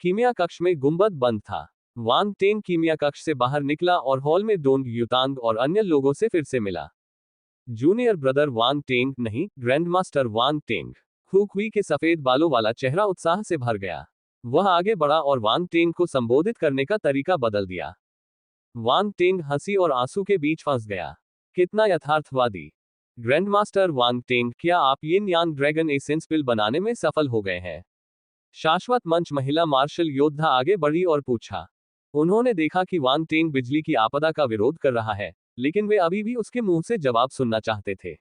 कीमिया कक्ष में गुंबद बंद था। वांग टेंग कीमिया कक्ष से बाहर निकला और हॉल में डोंग युतांग और अन्य लोगों से फिर से मिला। जूनियर ब्रदर वांग टेंग नहीं, ग्रैंडमास्टर वांग टेंग। हुक्वी के सफेद बालों वाला चेहरा उत्साह से भर गया। वह आगे बढ़ा और वांग टेंग को संबोधित करने का तरीका बदल दिया। वांग टेंग हंसी और आंसू के बीच फंस गया। कितना यथार्थवादी। ग्रैंडमास्टर वांग टेंग, क्या आप यिन यांग ड्रैगन एसेंस पिल बनाने में सफल हो गए हैं? शाश्वत मंच महिला मार्शल योद्धा आगे बढ़ी और पूछा। उन्होंने देखा कि वांग टेंग बिजली की आपदा का विरोध कर रहा है, लेकिन वे अभी भी उसके मुंह से जवाब सुनना चाहते थे।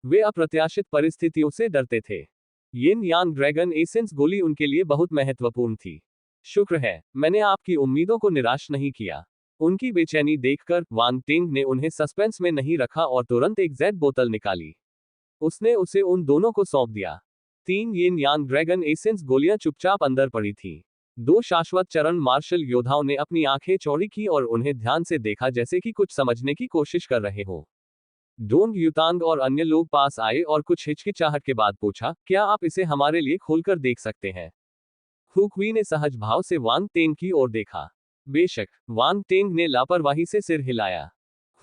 वे अप्रत्याशित परिस्थितियों से डरते थे। यिन यांग ड्रैगन एसेंस गोली उनके लिए बहुत महत्वपूर्ण थी। शुक्र है, मैंने आपकी उम्मीदों को निराश नहीं किया। उनकी बेचैनी देखकर वांग टेंग ने उन्हें सस्पेंस में नहीं रखा और तुरंत एक जेड बोतल निकाली। उसने उसे उन दोनों को सौंप दिया। 3 यिन यांग ड्रैगन एसेंस गोलियां चुपचाप अंदर पड़ी थीं। 2 शाश्वत चरण मार्शल योद्धाओं ने अपनी आंखें चौड़ी की और उन्हें ध्यान से देखा, जैसे कि कुछ समझने की कोशिश कर रहे हो। डोंग युतांग और अन्य लोग पास आए और कुछ हिचकिचाहट के बाद पूछा, क्या आप इसे हमारे लिए खोलकर देख सकते हैं? हुक्वी ने सहज भाव से वांग टेंग की ओर देखा। बेशक, वांग टेंग ने लापरवाही से सिर हिलाया।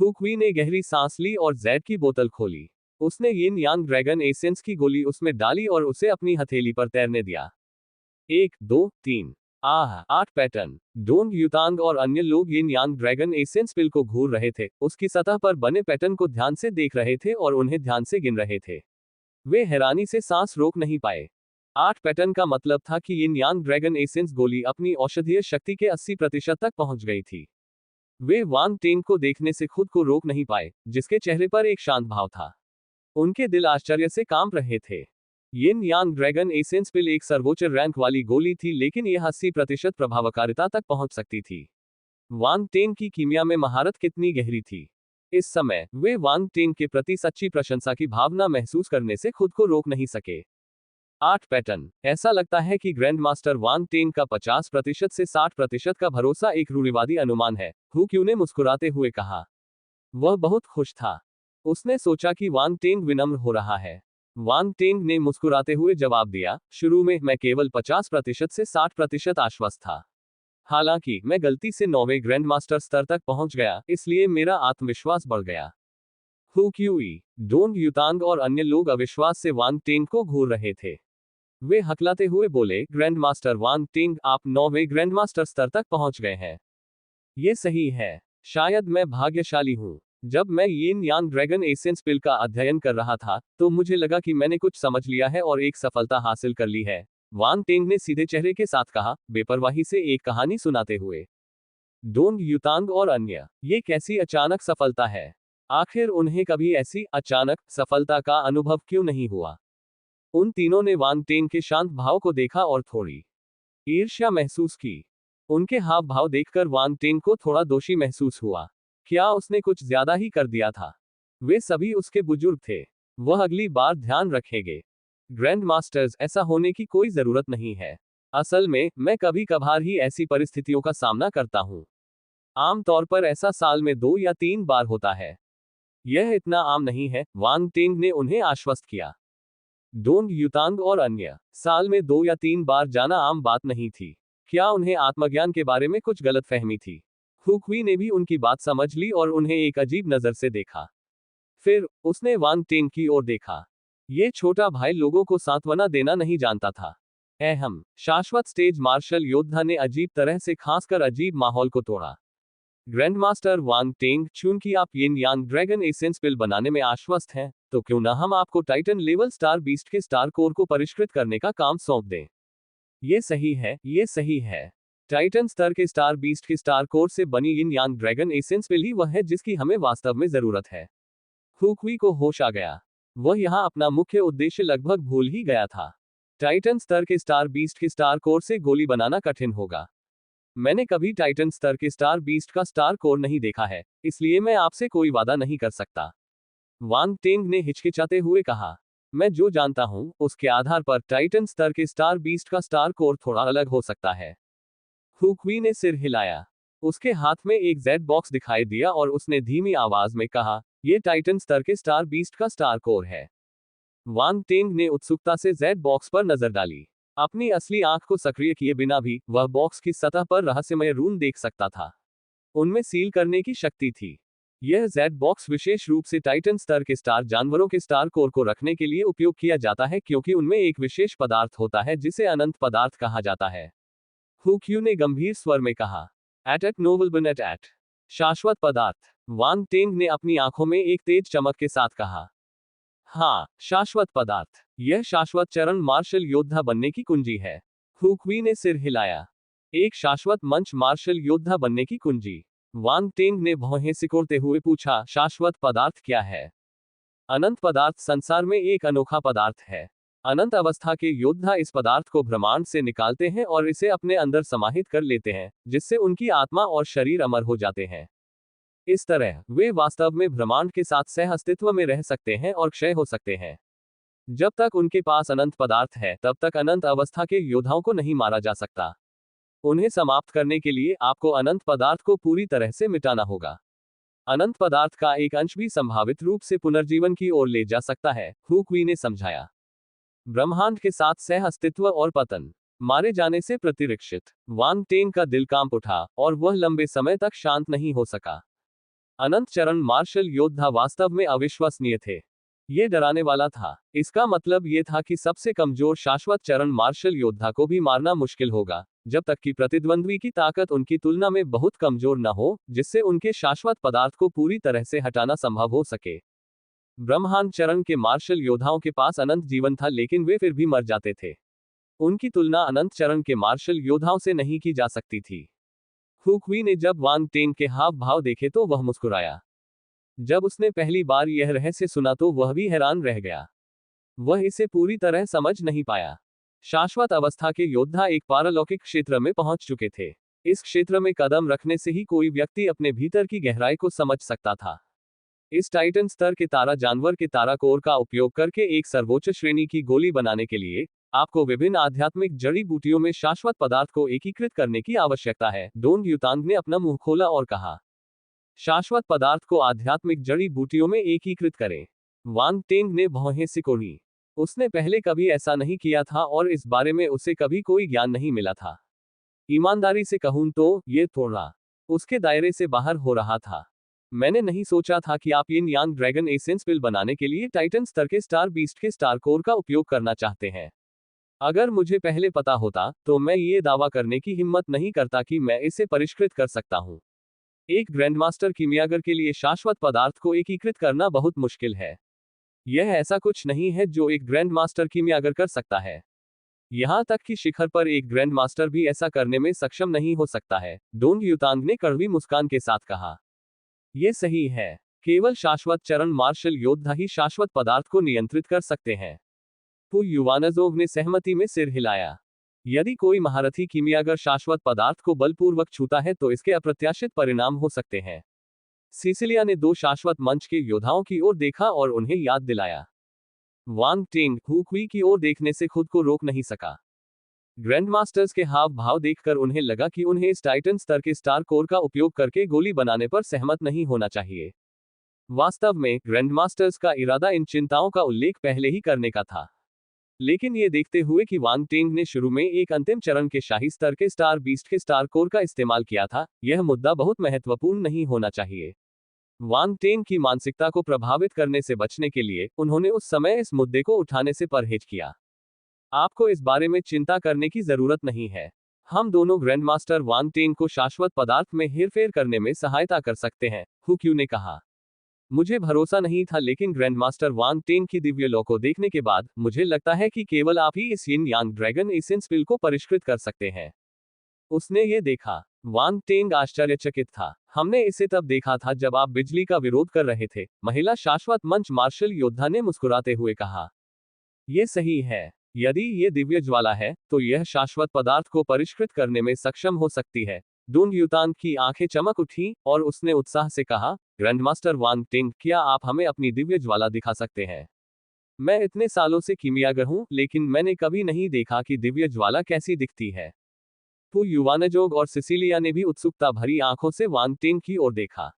हुक्वी ने गहरी सांस ली और जेड की बोतल खोली। उसने यिन यांग ड्रैगन एसेंस की गोली उसमें डाली और उसे अपनी हथेली पर तैरने दिया। 1, 2, 3। 8 पैटर्न। डोंग युतांग और अन्य लोग यिन यांग ड्रैगन एसेंस पिल को घूर रहे थे, उसकी सतह पर बने पैटर्न को ध्यान से देख रहे थे और उन्हें ध्यान से गिन रहे थे। वे हैरानी से सांस रोक नहीं पाए। 8 पैटर्न का मतलब था कि यिन यांग ड्रैगन एसेंस गोली अपनी औषधीय शक्ति के 80% तक पहुंच गई थी। वे वांग टेंग को देखने से खुद को रोक नहीं पाए, जिसके चेहरे पर एक शांत भाव था। उनके दिल आश्चर्य से कांप रहे थे। यिन यांग ड्रैगन एसेंस पिल एक सर्वोच्च रैंक वाली गोली थी, लेकिन यह 80% प्रभावकारिता तक पहुंच सकती थी। वांग टेंग की कीमिया में महारत कितनी गहरी थी। इस समय वे वांग टेंग के प्रति सच्ची प्रशंसा की भावना महसूस करने से खुद को रोक नहीं सके। 8 पैटर्न। ऐसा लगता है कि ग्रैंडमास्टर वांग टेंग का 50% से 60% का भरोसा एक रूढ़िवादी अनुमान है, हुक्यू ने मुस्कुराते हुए कहा। वह बहुत खुश था। उसने सोचा कि वांग टेंग विनम्र हो रहा है। वांग टेंग ने मुस्कुराते हुए जवाब दिया, शुरू में मैं केवल 50% से 60% आश्वस्त था। हालांकि मैं गलती से 9वें ग्रैंडमास्टर स्तर तक पहुंच गया, इसलिए मेरा आत्मविश्वास बढ़ गया। हुक्यूई, डोंग युतांग और अन्य लोग अविश्वास से वांग टेंग को घूर रहे थे। वे हकलाते हुए बोले, ग्रैंडमास्टर वांग टेंग, आप 9वें ग्रैंडमास्टर स्तर तक पहुंच गए हैं। ये सही है। शायद मैं भाग्यशाली हूं। जब मैं यिन यांग ड्रैगन एसेंस पिल का अध्ययन कर रहा था, तो मुझे लगा कि मैंने कुछ समझ लिया है और एक सफलता हासिल कर ली है। वांग टेंग ने सीधे चेहरे के साथ कहा, बेपरवाही से एक कहानी सुनाते हुए। डोंग युतांग और अन्य, ये कैसी अचानक सफलता है? आखिर उन्हें कभी ऐसी अचानक सफलता का अनुभव क्यों नहीं हुआ? उन तीनों ने वांग टेंग के शांत भाव को देखा और थोड़ी ईर्ष्या महसूस की। उनके हाव भाव देखकर वांग टेंग को थोड़ा दोषी महसूस हुआ। क्या उसने कुछ ज्यादा ही कर दिया था? वे सभी उसके बुजुर्ग थे। वह अगली बार ध्यान रखेंगे। ग्रैंड मास्टर्स, ऐसा होने की कोई जरूरत नहीं है। असल में मैं कभी कभार ही ऐसी परिस्थितियों का सामना करता हूँ। आमतौर पर ऐसा साल में 2 या 3 बार होता है। यह इतना आम नहीं है, वांग टेंग ने उन्हें आश्वस्त किया। डोंग युतांग और अन्य, साल में 2 या 3 बार जाना आम बात नहीं थी। क्या उन्हें आत्मज्ञान के बारे में कुछ गलतफहमी थी? हुक्वी ने भी उनकी बात समझ ली और उन्हें एक अजीब नजर से देखा। फिर उसने वांग टेंग की ओर देखा। ये छोटा भाई लोगों को सांत्वना देना नहीं जानता था। अहम शाश्वत स्टेज मार्शल योद्धा ने अजीब तरह से खांसकर अजीब माहौल को तोड़ा। ग्रैंडमास्टर वांग टेंग, चूंकि आप यिन यांग ड्रैगन एसेंस पिल बनाने में आश्वस्त हैं, तो क्यों ना हम आपको टाइटन लेवल स्टार बीस्ट के स्टार कोर को परिष्कृत करने का काम सौंप दें। ये सही है, ये सही है। टाइटन स्तर के स्टार बीस्ट के स्टार कोर से बनी यिन यांग ड्रैगन एसेंस पिल ही वह है जिसकी हमें वास्तव में जरूरत है। हुक्वी को होश आ गया। वह यहां अपना मुख्य उद्देश्य लगभग भूल ही गया था। टाइटन स्तर के स्टार बीस्ट के स्टार कोर से गोली बनाना कठिन होगा। मैंने कभी टाइटन स्तर के स्टार बीस्ट का स्टार कोर नहीं देखा है, इसलिए मैं आपसे कोई वादा नहीं कर सकता। वांग टेंग ने हिचकिचाते हुए कहा। मैं जो जानता हूं, उसके आधार पर टाइटन स्तर के स्टार बीस्ट का स्टार कोर थोड़ा अलग हो सकता है। हुक्वी ने सिर हिलाया। उसके हाथ में एक जेड बॉक्स दिखाई दिया और उसने धीमी आवाज में कहा, यह टाइटन स्तर के स्टार बीस्ट का स्टार कोर है। वांग टेंग ने उत्सुकता से जेड बॉक्स पर नजर डाली। अपनी असली आंख को सक्रिय किए बिना भी वह बॉक्स की सतह पर रहस्यमय रून देख सकता था। उनमें सील करने की शक्ति थी। यह जेड बॉक्स विशेष रूप से टाइटन स्तर के स्टार जानवरों के स्टार कोर को रखने के लिए उपयोग किया जाता है, क्योंकि उनमें एक विशेष पदार्थ होता है जिसे अनंत पदार्थ कहा जाता है। हुक्यू ने गंभीर स्वर में कहा, एट नोबल एट शाश्वत पदार्थ। वांग टेंग ने अपनी आंखों में एक तेज चमक के साथ कहा, हाँ, शाश्वत पदार्थ। यह शाश्वत चरण मार्शल योद्धा बनने की कुंजी है। हुक्वी ने सिर हिलाया। एक शाश्वत मंच मार्शल योद्धा बनने की कुंजी। वांग टेंग ने भौहें सिकोड़ते हुए पूछा, शाश्वत पदार्थ क्या है? अनंत पदार्थ संसार में एक अनोखा पदार्थ है। अनंत अवस्था के योद्धा इस पदार्थ को ब्रह्मांड से निकालते हैं और इसे अपने अंदर समाहित कर लेते हैं, जिससे उनकी आत्मा और शरीर अमर हो जाते हैं। इस तरह वे वास्तव में ब्रह्मांड के साथ सह अस्तित्व में रह सकते हैं और क्षय हो सकते हैं। जब तक उनके पास अनंत पदार्थ है, तब तक अनंत अवस्था के योद्धाओं को नहीं मारा जा सकता। उन्हें समाप्त करने के लिए आपको अनंत पदार्थ को पूरी तरह से मिटाना होगा। अनंत पदार्थ का एक अंश भी संभावित रूप से पुनर्जीवन की ओर ले जा सकता है, हुक्वी ने समझाया। ब्रह्मांड के साथ सह अस्तित्व और पतन, मारे जाने से प्रतिरक्षित। वांग टेंग का दिल कांप उठा और वह लंबे समय तक शांत नहीं हो सका। अनंत चरण मार्शल योद्धा वास्तव में अविश्वसनीय थे। ये डराने वाला था। इसका मतलब ये था कि सबसे कमजोर शाश्वत चरण मार्शल योद्धा को भी मारना मुश्किल होगा, जब तक कि प्रतिद्वंद्वी की ताकत उनकी तुलना में बहुत कमजोर न हो, जिससे उनके शाश्वत पदार्थ को पूरी तरह से हटाना संभव हो सके। ब्रह्मांड चरण के मार्शल योद्धाओं के पास अनंत जीवन था, लेकिन वे फिर भी मर जाते थे। उनकी तुलना अनंत चरण के मार्शल योद्धाओं से नहीं की जा सकती थी। हुक्वी ने जब वांग टेंग के हाव भाव देखे तो वह मुस्कुराया। जब उसने पहली बार यह रहस्य सुना तो वह भी हैरान रह गया। वह इसे पूरी तरह समझ नहीं पाया। शाश्वत अवस्था के योद्धा एक पारलौकिक क्षेत्र में पहुंच चुके थे। इस क्षेत्र में कदम रखने से ही कोई व्यक्ति अपने भीतर की गहराई को समझ सकता था। इस टाइटन स्तर के तारा जानवर के तारा कोर का उपयोग करके एक सर्वोच्च श्रेणी की गोली बनाने के लिए आपको विभिन्न आध्यात्मिक जड़ी बूटियों में शाश्वत पदार्थ को एकीकृत करने की आवश्यकता है। डोंग युतांग ने अपना मुंह खोला और कहा, शाश्वत पदार्थ को आध्यात्मिक जड़ी बूटियों में एकीकृत करें। वांग टेंग ने भौहें सिकोड़ी। उसने पहले कभी ऐसा नहीं किया था और इस बारे में उसे कभी कोई ज्ञान नहीं मिला था। ईमानदारी से कहूं तो ये थोड़ा उसके दायरे से बाहर हो रहा था। मैंने नहीं सोचा था कि आप यिन यांग ड्रैगन एसेंस पिल बनाने के लिए टाइटन स्तर के स्टार बीस्ट के स्टार कोर का उपयोग करना चाहते हैं। अगर मुझे पहले पता होता तो मैं ये दावा करने की हिम्मत नहीं करता कि मैं इसे परिष्कृत कर सकता हूं। एक ग्रैंडमास्टर कीमियागर के लिए शाश्वत पदार्थ को एकीकृत करना बहुत मुश्किल है। यह ऐसा कुछ नहीं है जो एक ग्रैंडमास्टर कीमियागर कर सकता है। यहां तक कि शिखर पर एक ग्रैंडमास्टर भी ऐसा करने में सक्षम नहीं हो सकता है। डोंग युतांग ने कड़वी मुस्कान के साथ कहा, यह सही है। केवल शाश्वत चरण मार्शल योद्धा ही शाश्वत पदार्थ को नियंत्रित कर सकते हैं। पु युवानजोव ने सहमति में सिर हिलाया। यदि कोई महारथी कीमियागर शाश्वत पदार्थ को बलपूर्वक छूता है तो इसके अप्रत्याशित परिणाम हो सकते हैं। सिसिलिया ने दो शाश्वत मंच के योद्धाओं की ओर देखा और उन्हें याद दिलाया। वांग टेंग हुक्वी की ओर देखने से खुद को रोक नहीं सका। ग्रैंडमास्टर्स के हाव भाव देखकर उन्हें लगा कि उन्हें इस टाइटन स्तर के स्टार कोर का उपयोग करके गोली बनाने पर सहमत नहीं होना चाहिए। वास्तव में ग्रैंडमास्टर्स का इरादा इन चिंताओं का उल्लेख पहले ही करने का था। लेकिन ये देखते हुए कि वांग टेंग ने शुरू में एक अंतिम चरण के शाही स्तर के स्टार बीस्ट के स्टार कोर का इस्तेमाल किया था, यह मुद्दा बहुत महत्वपूर्ण नहीं होना चाहिए। वांग टेंग की मानसिकता को प्रभावित करने से बचने के लिए उन्होंने उस समय इस मुद्दे को उठाने से परहेज किया। आपको इस बारे में चिंता करने की जरूरत नहीं है। हम दोनों ग्रैंडमास्टर वांग टेंग को शाश्वत पदार्थ में हेरफेर करने में सहायता कर सकते हैं, हुक्यू ने कहा। मुझे भरोसा नहीं था, लेकिन ग्रैंडमास्टर वांग टेंग की दिव्य लौ को देखने के बाद मुझे लगता है कि केवल आप ही इस यिन यांग ड्रैगन एसेंस पिल को परिष्कृत कर सकते हैं। उसने ये देखा। वांग टेंग आश्चर्यचकित था। हमने इसे तब देखा था जब आप बिजली का विरोध कर रहे थे, महिला शाश्वत मंच मार्शल योद्धा ने मुस्कुराते हुए कहा। यह सही है। यदि ये दिव्य ज्वाला है तो यह शाश्वत पदार्थ को परिष्कृत करने में सक्षम हो सकती है। डोंग युतांग की आंखें चमक उठी और उसने उत्साह से कहा, ग्रैंडमास्टर वांग टेंग, क्या आप हमें अपनी दिव्य ज्वाला दिखा सकते हैं? मैं इतने सालों से कीमियागर हूं, लेकिन मैंने कभी नहीं देखा कि दिव्य ज्वाला कैसी दिखती है। पु युवानजोग और सिसिलिया ने भी उत्सुकता भरी आंखों से वांग टेंग की ओर देखा।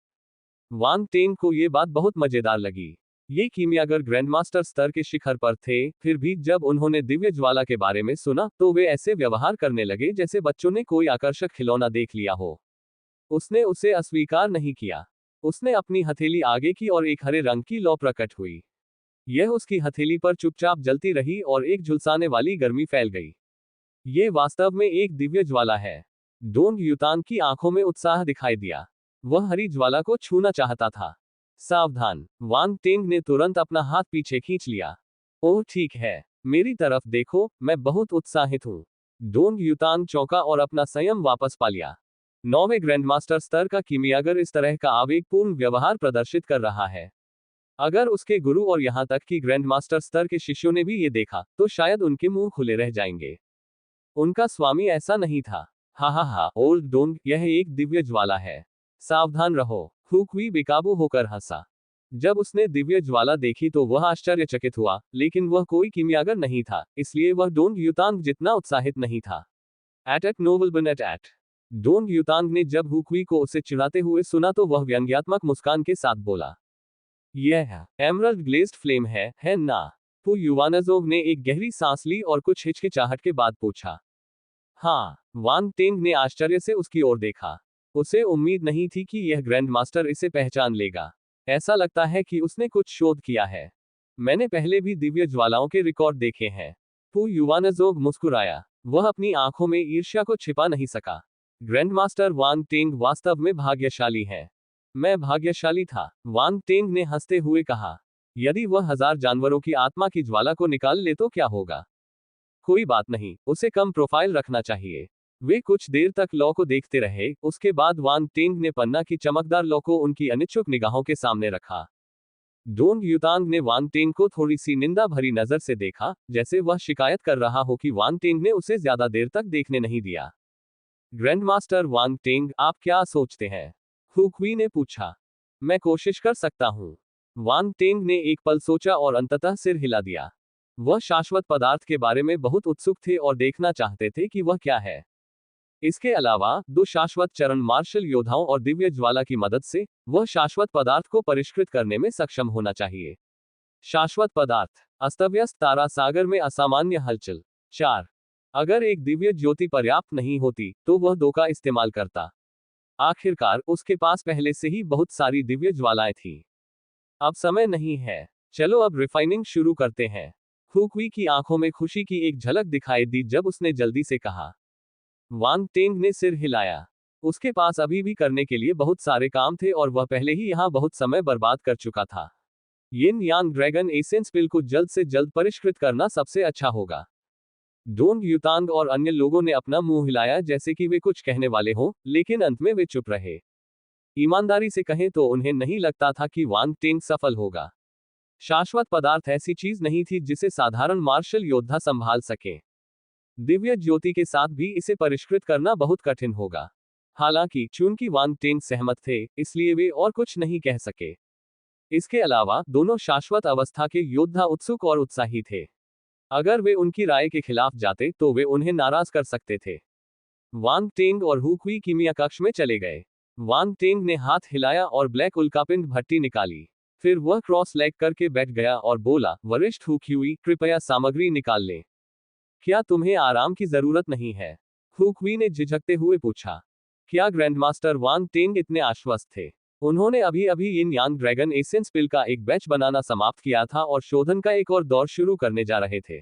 वांग टेंग को यह बात बहुत मजेदार लगी। ये कीमियागर ग्रैंडमास्टर स्तर के शिखर पर थे, फिर भी जब उन्होंने दिव्य ज्वाला के बारे में सुना तो वे ऐसे व्यवहार करने लगे जैसे बच्चों ने कोई आकर्षक खिलौना देख लिया हो। उसने उसे अस्वीकार नहीं किया। उसने अपनी हथेली आगे की और एक हरे रंग की लौ प्रकट हुई। यह उसकी हथेली पर चुपचाप जलती रही और एक झुलसाने वाली गर्मी फैल गई। ये वास्तव में एक दिव्य ज्वाला है। डोंग युतान की आंखों में उत्साह दिखाई दिया। वह हरी ज्वाला को छूना चाहता था। सावधान, वांग टेंग ने तुरंत अपना हाथ पीछे खींच लिया। ओह ठीक है, मेरी तरफ देखो, मैं बहुत उत्साहित हूँ। डोंग युतान चौंका और अपना संयम वापस पा लिया। 9वें ग्रैंडमास्टर स्तर का कीमियागर इस तरह का आवेगपूर्ण व्यवहार प्रदर्शित कर रहा है। अगर उसके गुरु और यहाँ तक कि ग्रैंडमास्टर स्तर के शिष्यों ने भी ये देखा, तो शायद उनके मुंह खुले रह जाएंगे। उनका स्वामी ऐसा नहीं था। हा, ओल्ड डोंग, यह एक दिव्य ज्वाला है। सावधान रहो। हुक्वी बेकाबू होकर हंसा। जब उसने दिव्य ज्वाला देखी तो वह आश्चर्यचकित हुआ, लेकिन वह कोई कीमियागर नहीं था, इसलिए वह डोंग युतांग जितना उत्साहित नहीं था। एट नोबल बन एट डोंग युतांग ने जब हुक्वी को उसे चिढ़ाते हुए सुना तो वह व्यंग्यात्मक मुस्कान के साथ बोला, यह एमरल्ड ग्लेज्ड फ्लेम है ना? पु युवानजोव ने एक गहरी सांस ली और कुछ हिचकिचाहट के बाद पूछा। हाँ, वांग टेंग ने आश्चर्य से उसकी ओर देखा। उसे उम्मीद नहीं थी कि यह ग्रैंड मास्टर इसे पहचान लेगा। ऐसा लगता है कि उसने कुछ शोध किया है। मैंने पहले भी दिव्य ज्वालाओं के रिकॉर्ड देखे हैं। पु युवानजोव मुस्कुराया। वह अपनी आंखों में ईर्ष्या को छिपा नहीं सका। ग्रैंड मास्टर वांग टेंग वास्तव में भाग्यशाली है। मैं भाग्यशाली था, वांग टेंग ने हंसते हुए कहा। यदि वह 1000 जानवरों की आत्मा की ज्वाला को निकाल ले तो क्या होगा? कोई बात नहीं, उसे कम प्रोफाइल रखना चाहिए। वे कुछ देर तक लौ को देखते रहे, उसके बाद वांग टेंग ने पन्ना की चमकदार लौ को उनकी अनिच्छुक निगाहों के सामने रखा। डोंग युतांग ने वांग टेंग को थोड़ी सी निंदा भरी नजर से देखा, जैसे वह शिकायत कर रहा हो कि वांग टेंग ने उसे ज्यादा देर तक देखने नहीं दिया। ग्रैंडमास्टर वांग टेंग, आप क्या सोचते हैं? हुक्वी ने पूछा। मैं कोशिश कर सकता हूँ। वांग टेंग ने एक पल सोचा और अंततः सिर हिला दिया। वह शाश्वत पदार्थ के बारे में बहुत उत्सुक थे और देखना चाहते थे कि वह क्या है। इसके अलावा, 2 शाश्वत चरण मार्शल योद्धाओं और दिव्य ज्वाला की मदद से, वह शाश्वत पदार्थ को परिष्कृत करने में सक्षम होना चाहिए। शाश्वत पदार्थ, अस्तव्यस्त तारा सागर में असामान्य हलचल। 4. अगर एक दिव्य ज्योति पर्याप्त नहीं होती, तो वह 2 का इस्तेमाल करता। आखिरकार, उसके पास पहले से ही बहुत सारी दिव्य ज्वालाएं थी। अब समय नहीं है। चलो अब रिफाइनिंग शुरू करते हैं। हुक्वी की आंखों में खुशी की एक झलक दिखाई दी जब उसने जल्दी से कहा। वांग टेंग ने सिर हिलाया। उसके पास अभी भी करने के लिए बहुत सारे काम थे और वह पहले ही यहां बहुत समय बर्बाद कर चुका था। यिन यांग ड्रैगन एसेंस पिल को जल्द से जल्द परिष्कृत करना सबसे अच्छा होगा। डोंग युतांग और अन्य लोगों ने अपना मुंह हिलाया जैसे कि वे कुछ कहने वाले हों, लेकिन अंत में वे चुप रहे। ईमानदारी से कहें तो उन्हें नहीं लगता था कि वांग टेंग सफल होगा। शाश्वत पदार्थ ऐसी चीज नहीं थी जिसे साधारण मार्शल योद्धा संभाल सके। दिव्य ज्योति के साथ भी इसे परिष्कृत करना बहुत कठिन होगा। हालांकि चूंकि वांग टेंग सहमत थे, इसलिए वे और कुछ नहीं कह सके। इसके अलावा, दोनों शाश्वत अवस्था के योद्धा उत्सुक और उत्साही थे। अगर वे उनकी राय के खिलाफ जाते तो वे उन्हें नाराज कर सकते थे। वांग टेंग और हुक्वी कीमिया कक्ष में चले गए। वांग टेंग ने हाथ हिलाया और ब्लैक उल्कापिंड भट्टी निकाली। फिर वह क्रॉस लेग करके बैठ गया और बोला, वरिष्ठ हुक्वी, कृपया सामग्री निकाल लें। क्या तुम्हें आराम की जरूरत नहीं है? हुक्वी ने झिझकते हुए पूछा। क्या ग्रैंडमास्टर वांग टेंग इतने आश्वस्त थे? उन्होंने अभी अभी यिन यांग ड्रैगन एसेंस पिल का एक बैच बनाना समाप्त किया था और शोधन का एक और दौर शुरू करने जा रहे थे।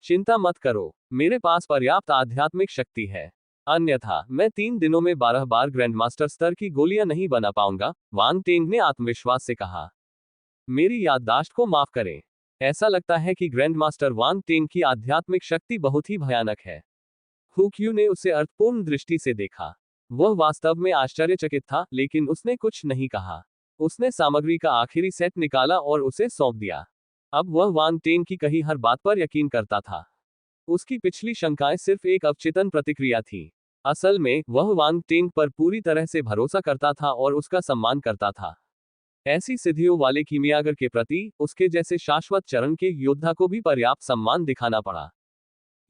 चिंता मत करो, मेरे पास पर्याप्त आध्यात्मिक शक्ति है। अन्यथा, मैं 3 दिनों में 12 बार ग्रैंडमास्टर स्तर की गोलियां नहीं बना पाऊंगा, वांग टेंग ने आत्मविश्वास से कहा। मेरी याददाश्त को माफ करें। ऐसा लगता है कि ग्रैंडमास्टर वांग टेंग की आध्यात्मिक शक्ति बहुत ही भयानक है। हुक्यू ने उसे अर्थपूर्ण दृष्टि से देखा। वह वास्तव में आश्चर्यचकित था, लेकिन उसने कुछ नहीं कहा। उसने सामग्री का आखिरी सेट निकाला और उसे सौंप दिया। अब वह वांग टेंग की कही हर बात पर यकीन करता था। उसकी पिछली शंकाएं सिर्फ एक अवचेतन प्रतिक्रिया थी। असल में, वह वांग टेंग पर पूरी तरह से भरोसा करता था और उसका सम्मान करता था। ऐसी सिद्धियों वाले कीमियागर के प्रति, उसके जैसे शाश्वत चरण के योद्धा को भी पर्याप्त सम्मान दिखाना पड़ा।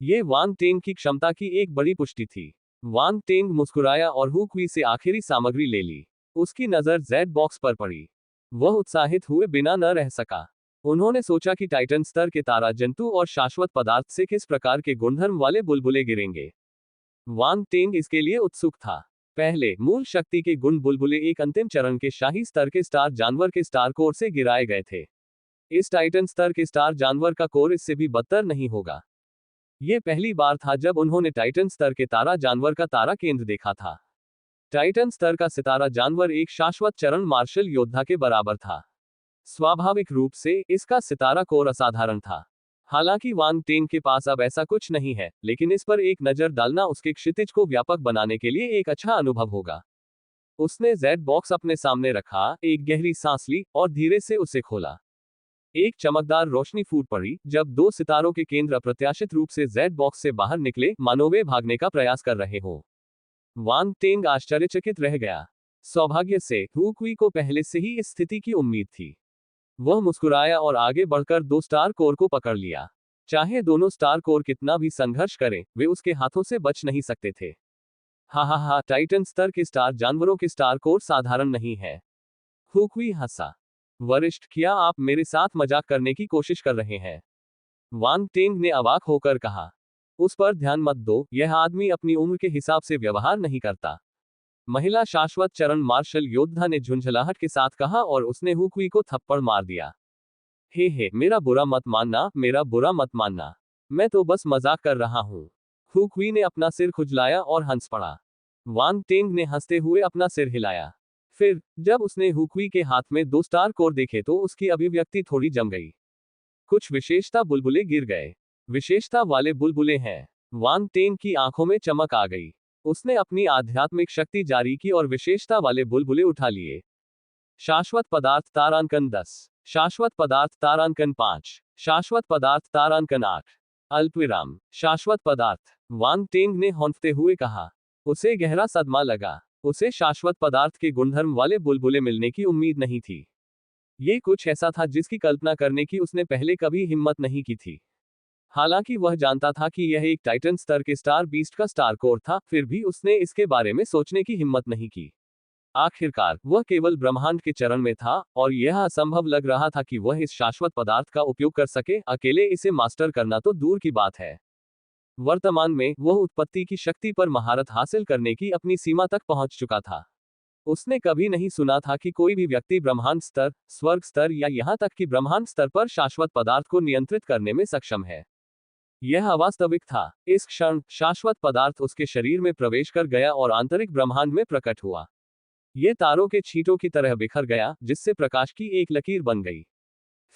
ये वांग टेंग की क्षमता की एक बड़ी पुष्टि थी। वांग टेंग मुस्कुराया और हुक्वी से आखिरी सामग्री ले ली। उसकी नजर जेड बॉक्स पर पड़ी। वह उत्साहित हुए बिना न रह सका। उन्होंने सोचा कि टाइटन स्तर के तारा जंतु और शाश्वत पदार्थ से किस प्रकार के गुणधर्म वाले बुलबुले गिरेंगे। वांग टेंग इसके लिए उत्सुक था। पहले मूल शक्ति के गुण बुलबुले एक अंतिम चरण के शाही स्तर के स्टार जानवर के स्टार कोर से गिराए गए थे। इस टाइटन स्तर के स्टार जानवर का कोर इससे भी बदतर नहीं होगा। यह पहली बार था जब उन्होंने टाइटन स्तर के तारा जानवर का तारा केंद्र देखा था। टाइटन स्तर का सितारा जानवर एक शाश्वत चरण मार्शल योद्धा के बराबर था। स्वाभाविक रूप से इसका सितारा कोर असाधारण था। हालांकि वांग टेंग के पास अब ऐसा कुछ नहीं है, लेकिन इस पर एक नजर डालना उसके क्षितिज को व्यापक बनाने के लिए एक अच्छा अनुभव होगा। उसने जेड बॉक्स अपने सामने रखा, एक गहरी सांस ली और धीरे से उसे खोला। एक चमकदार रोशनी फूट पड़ी जब दो सितारों के केंद्र अप्रत्याशित रूप से जेड बॉक्स से बाहर निकले, मानो वे भागने का प्रयास कर रहे हो। वांग टेंग आश्चर्यचकित रह गया। सौभाग्य से हु कुई को पहले से ही इस स्थिति की उम्मीद थी। वह मुस्कुराया और आगे बढ़कर दो स्टार कोर को पकड़ लिया। चाहे दोनों स्टार कोर कितना भी संघर्ष करें, वे उसके हाथों से बच नहीं सकते थे। हा, टाइटन स्तर के स्टार जानवरों के स्टार कोर साधारण नहीं है। हु कुई हंसा। वरिष्ठ, क्या आप मेरे साथ मजाक करने की कोशिश कर रहे हैं? वांग टेंग ने अवाक होकर कहा। उस पर ध्यान मत दो, यह आदमी अपनी उम्र के हिसाब से व्यवहार नहीं करता। महिला शाश्वत चरण मार्शल योद्धा ने झुंझलाहट के साथ कहा और उसने हु कुई को थप्पड़ मार दिया। हे, मेरा बुरा मत मानना, मेरा बुरा मत मानना। मैं तो बस मजाक कर रहा हूँ। हु कुई ने अपना सिर खुजलाया और हंस पड़ा। वांग टेंग ने हंसते हुए अपना सिर हिलाया। फिर जब उसने हु कुई के हाथ में दो स्टार कोर देखे तो उसकी अभिव्यक्ति थोड़ी जम गई। कुछ विशेषता बुलबुले गिर गए। विशेषता वाले बुलबुले हैं। वांग टेंग की आंखों में चमक आ गई। उसने अपनी आध्यात्मिक शक्ति जारी की और विशेषता वाले बुलबुले उठा लिए। शाश्वत पदार्थ तारांकन 10, शाश्वत पदार्थ तारांकन 5, शाश्वत पदार्थ तारांकन 8, अल्पविराम, शाश्वत पदार्थ। वांग टेंग ने हौंकते हुए कहा। उसे गहरा सदमा लगा। उसे शाश्वत पदार्थ के गुणधर्म वाले बुलबुले मिलने की उम्मीद नहीं थी। ये कुछ ऐसा था जिसकी कल्पना करने की उसने पहले कभी हिम्मत नहीं की थी। हालांकि वह जानता था कि यह एक टाइटन स्तर के स्टार बीस्ट का स्टार कोर था, फिर भी उसने इसके बारे में सोचने की हिम्मत नहीं की। आखिरकार वह केवल ब्रह्मांड के चरण में था और यह असंभव लग रहा था कि वह इस शाश्वत पदार्थ का उपयोग कर सके। अकेले इसे मास्टर करना तो दूर की बात है। वर्तमान में वह उत्पत्ति की शक्ति पर महारत हासिल करने की अपनी सीमा तक पहुंच चुका था। उसने कभी नहीं सुना था कि कोई भी व्यक्ति ब्रह्मांड स्तर, स्वर्ग स्तर या यहां तक कि ब्रह्मांड स्तर पर शाश्वत पदार्थ को नियंत्रित करने में सक्षम है। यह अवास्तविक था। इस क्षण शाश्वत पदार्थ उसके शरीर में प्रवेश कर गया और आंतरिक ब्रह्मांड में प्रकट हुआ। यह तारों के छींटों की तरह बिखर गया, जिससे प्रकाश की एक लकीर बन गई।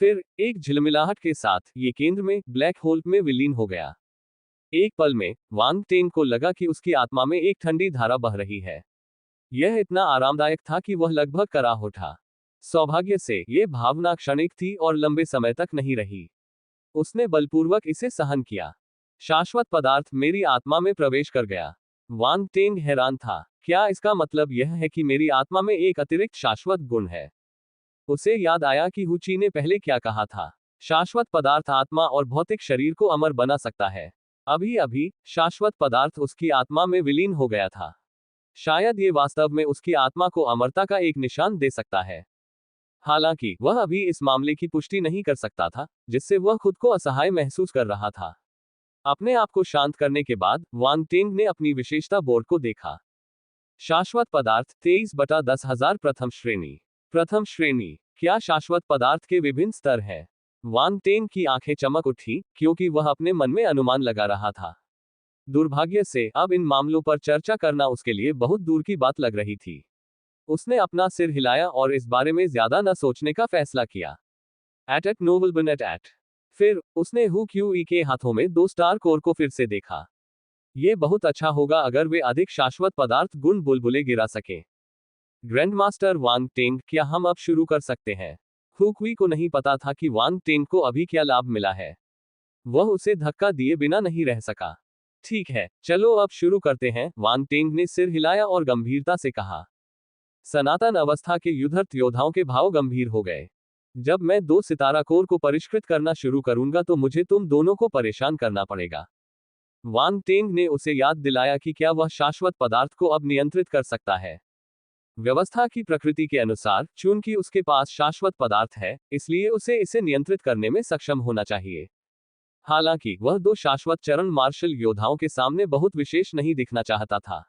फिर एक झिलमिलाहट के साथ ये केंद्र में ब्लैक होल में विलीन हो गया। एक पल में वांग टेंग को लगा कि उसकी आत्मा में एक ठंडी धारा बह रही है। यह इतना आरामदायक था कि वह लगभग कराह उठा। सौभाग्य से यह भावना क्षणिक थी और लंबे समय तक नहीं रही। उसने बलपूर्वक इसे सहन किया। शाश्वत पदार्थ मेरी आत्मा में प्रवेश कर गया। वांग टेंग हैरान था। क्या इसका मतलब यह है कि मेरी आत्मा में एक अतिरिक्त शाश्वत गुण है? उसे याद आया कि हुची ने पहले क्या कहा था। शाश्वत पदार्थ आत्मा और भौतिक शरीर को अमर बना सकता है। अभी अभी शाश्वत पदार्थ उसकी आत्मा में विलीन हो गया था। शायद ये वास्तव में उसकी आत्मा को अमरता का एक निशान दे सकता है। हालांकि वह अभी इस मामले की पुष्टि नहीं कर सकता था, जिससे वह खुद को असहाय महसूस कर रहा था। अपने आप को शांत करने के बाद वांग टेंग ने अपनी विशेषता बोर्ड को देखा। शाश्वत पदार्थ 23/10,000 प्रथम श्रेणी। प्रथम श्रेणी। क्या शाश्वत पदार्थ के विभिन्न स्तर हैं? वांग टेंग की आंखें चमक उठी, क्योंकि वह अपने मन में अनुमान लगा रहा था। दुर्भाग्य से अब इन मामलों पर चर्चा करना उसके लिए बहुत दूर की बात लग रही थी। उसने अपना सिर हिलाया और इस बारे में ज्यादा न सोचने का फैसला किया। एट नोबल बन एट। फिर उसने हु क्यूई के हाथों में दो स्टार कोर को फिर से देखा। ये बहुत अच्छा होगा अगर वे अधिक शाश्वत पदार्थ गुण बुलबुले गिरा सके। ग्रैंडमास्टर वांग टेंग, क्या हम अब शुरू कर सकते हैं? हु क्यूई को नहीं पता था कि वांग टेंग को अभी क्या लाभ मिला है। वह उसे धक्का दिए बिना नहीं रह सका। ठीक है, चलो अब शुरू करते हैं, वांग टेंग ने सिर हिलाया और गंभीरता से कहा। सनातन अवस्था के युद्धर्थ योद्धाओं के भाव गंभीर हो गए। जब मैं दो सितारा कोर को परिष्कृत करना शुरू करूंगा तो मुझे तुम दोनों को परेशान करना पड़ेगा। वांग टेंग ने उसे याद दिलाया कि क्या वह शाश्वत पदार्थ को अब नियंत्रित कर सकता है। व्यवस्था की प्रकृति के अनुसार, चूंकि उसके पास शाश्वत पदार्थ है, इसलिए उसे इसे नियंत्रित करने में सक्षम होना चाहिए। हालांकि वह दो शाश्वत चरण मार्शल योद्धाओं के सामने बहुत विशेष नहीं दिखना चाहता था।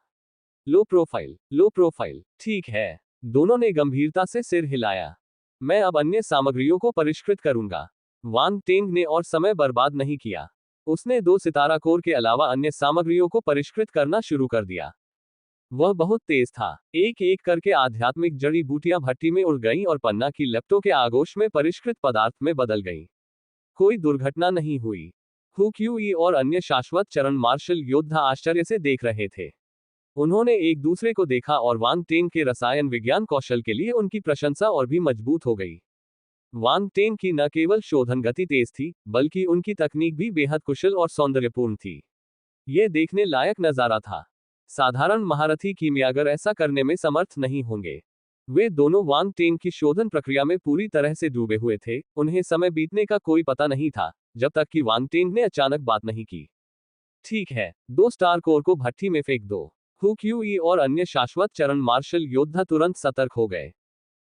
लो प्रोफाइल, ठीक है। दोनों ने गंभीरता से सिर हिलाया। मैं अब अन्य सामग्रियों को परिष्कृत करूंगा। वांग टेंग ने और समय बर्बाद नहीं किया। उसने 2 सितारा कोर के अलावा अन्य सामग्रियों को परिष्कृत करना शुरू कर दिया। वह बहुत तेज था। एक एक करके आध्यात्मिक जड़ी बूटियां भट्टी में उड़ गईं और पन्ना की लेप्टो के आगोश में परिष्कृत पदार्थ में बदल गईं। कोई दुर्घटना नहीं हुई। हु क्यूई और अन्य शाश्वत चरण मार्शल योद्धा आश्चर्य से देख रहे थे। उन्होंने एक दूसरे को देखा और वांग टेंग के रसायन विज्ञान कौशल के लिए उनकी प्रशंसा और भी मजबूत हो गई। वांग टेंग की न केवल शोधन गति तेज थी, बल्कि उनकी तकनीक भी बेहद कुशल और सौंदर्यपूर्ण थी। यह देखने लायक नजारा था। साधारण महारथी कीमियागर ऐसा करने में समर्थ नहीं होंगे। वे दोनों वांग टेंग की शोधन प्रक्रिया में पूरी तरह से डूबे हुए थे। उन्हें समय बीतने का कोई पता नहीं था, जब तक कि वांग टेंग ने अचानक बात नहीं की। ठीक है, 2 स्टार कोर को भट्टी में फेंक दो। हु क्यूई और अन्य शाश्वत चरण मार्शल योद्धा तुरंत सतर्क हो गए।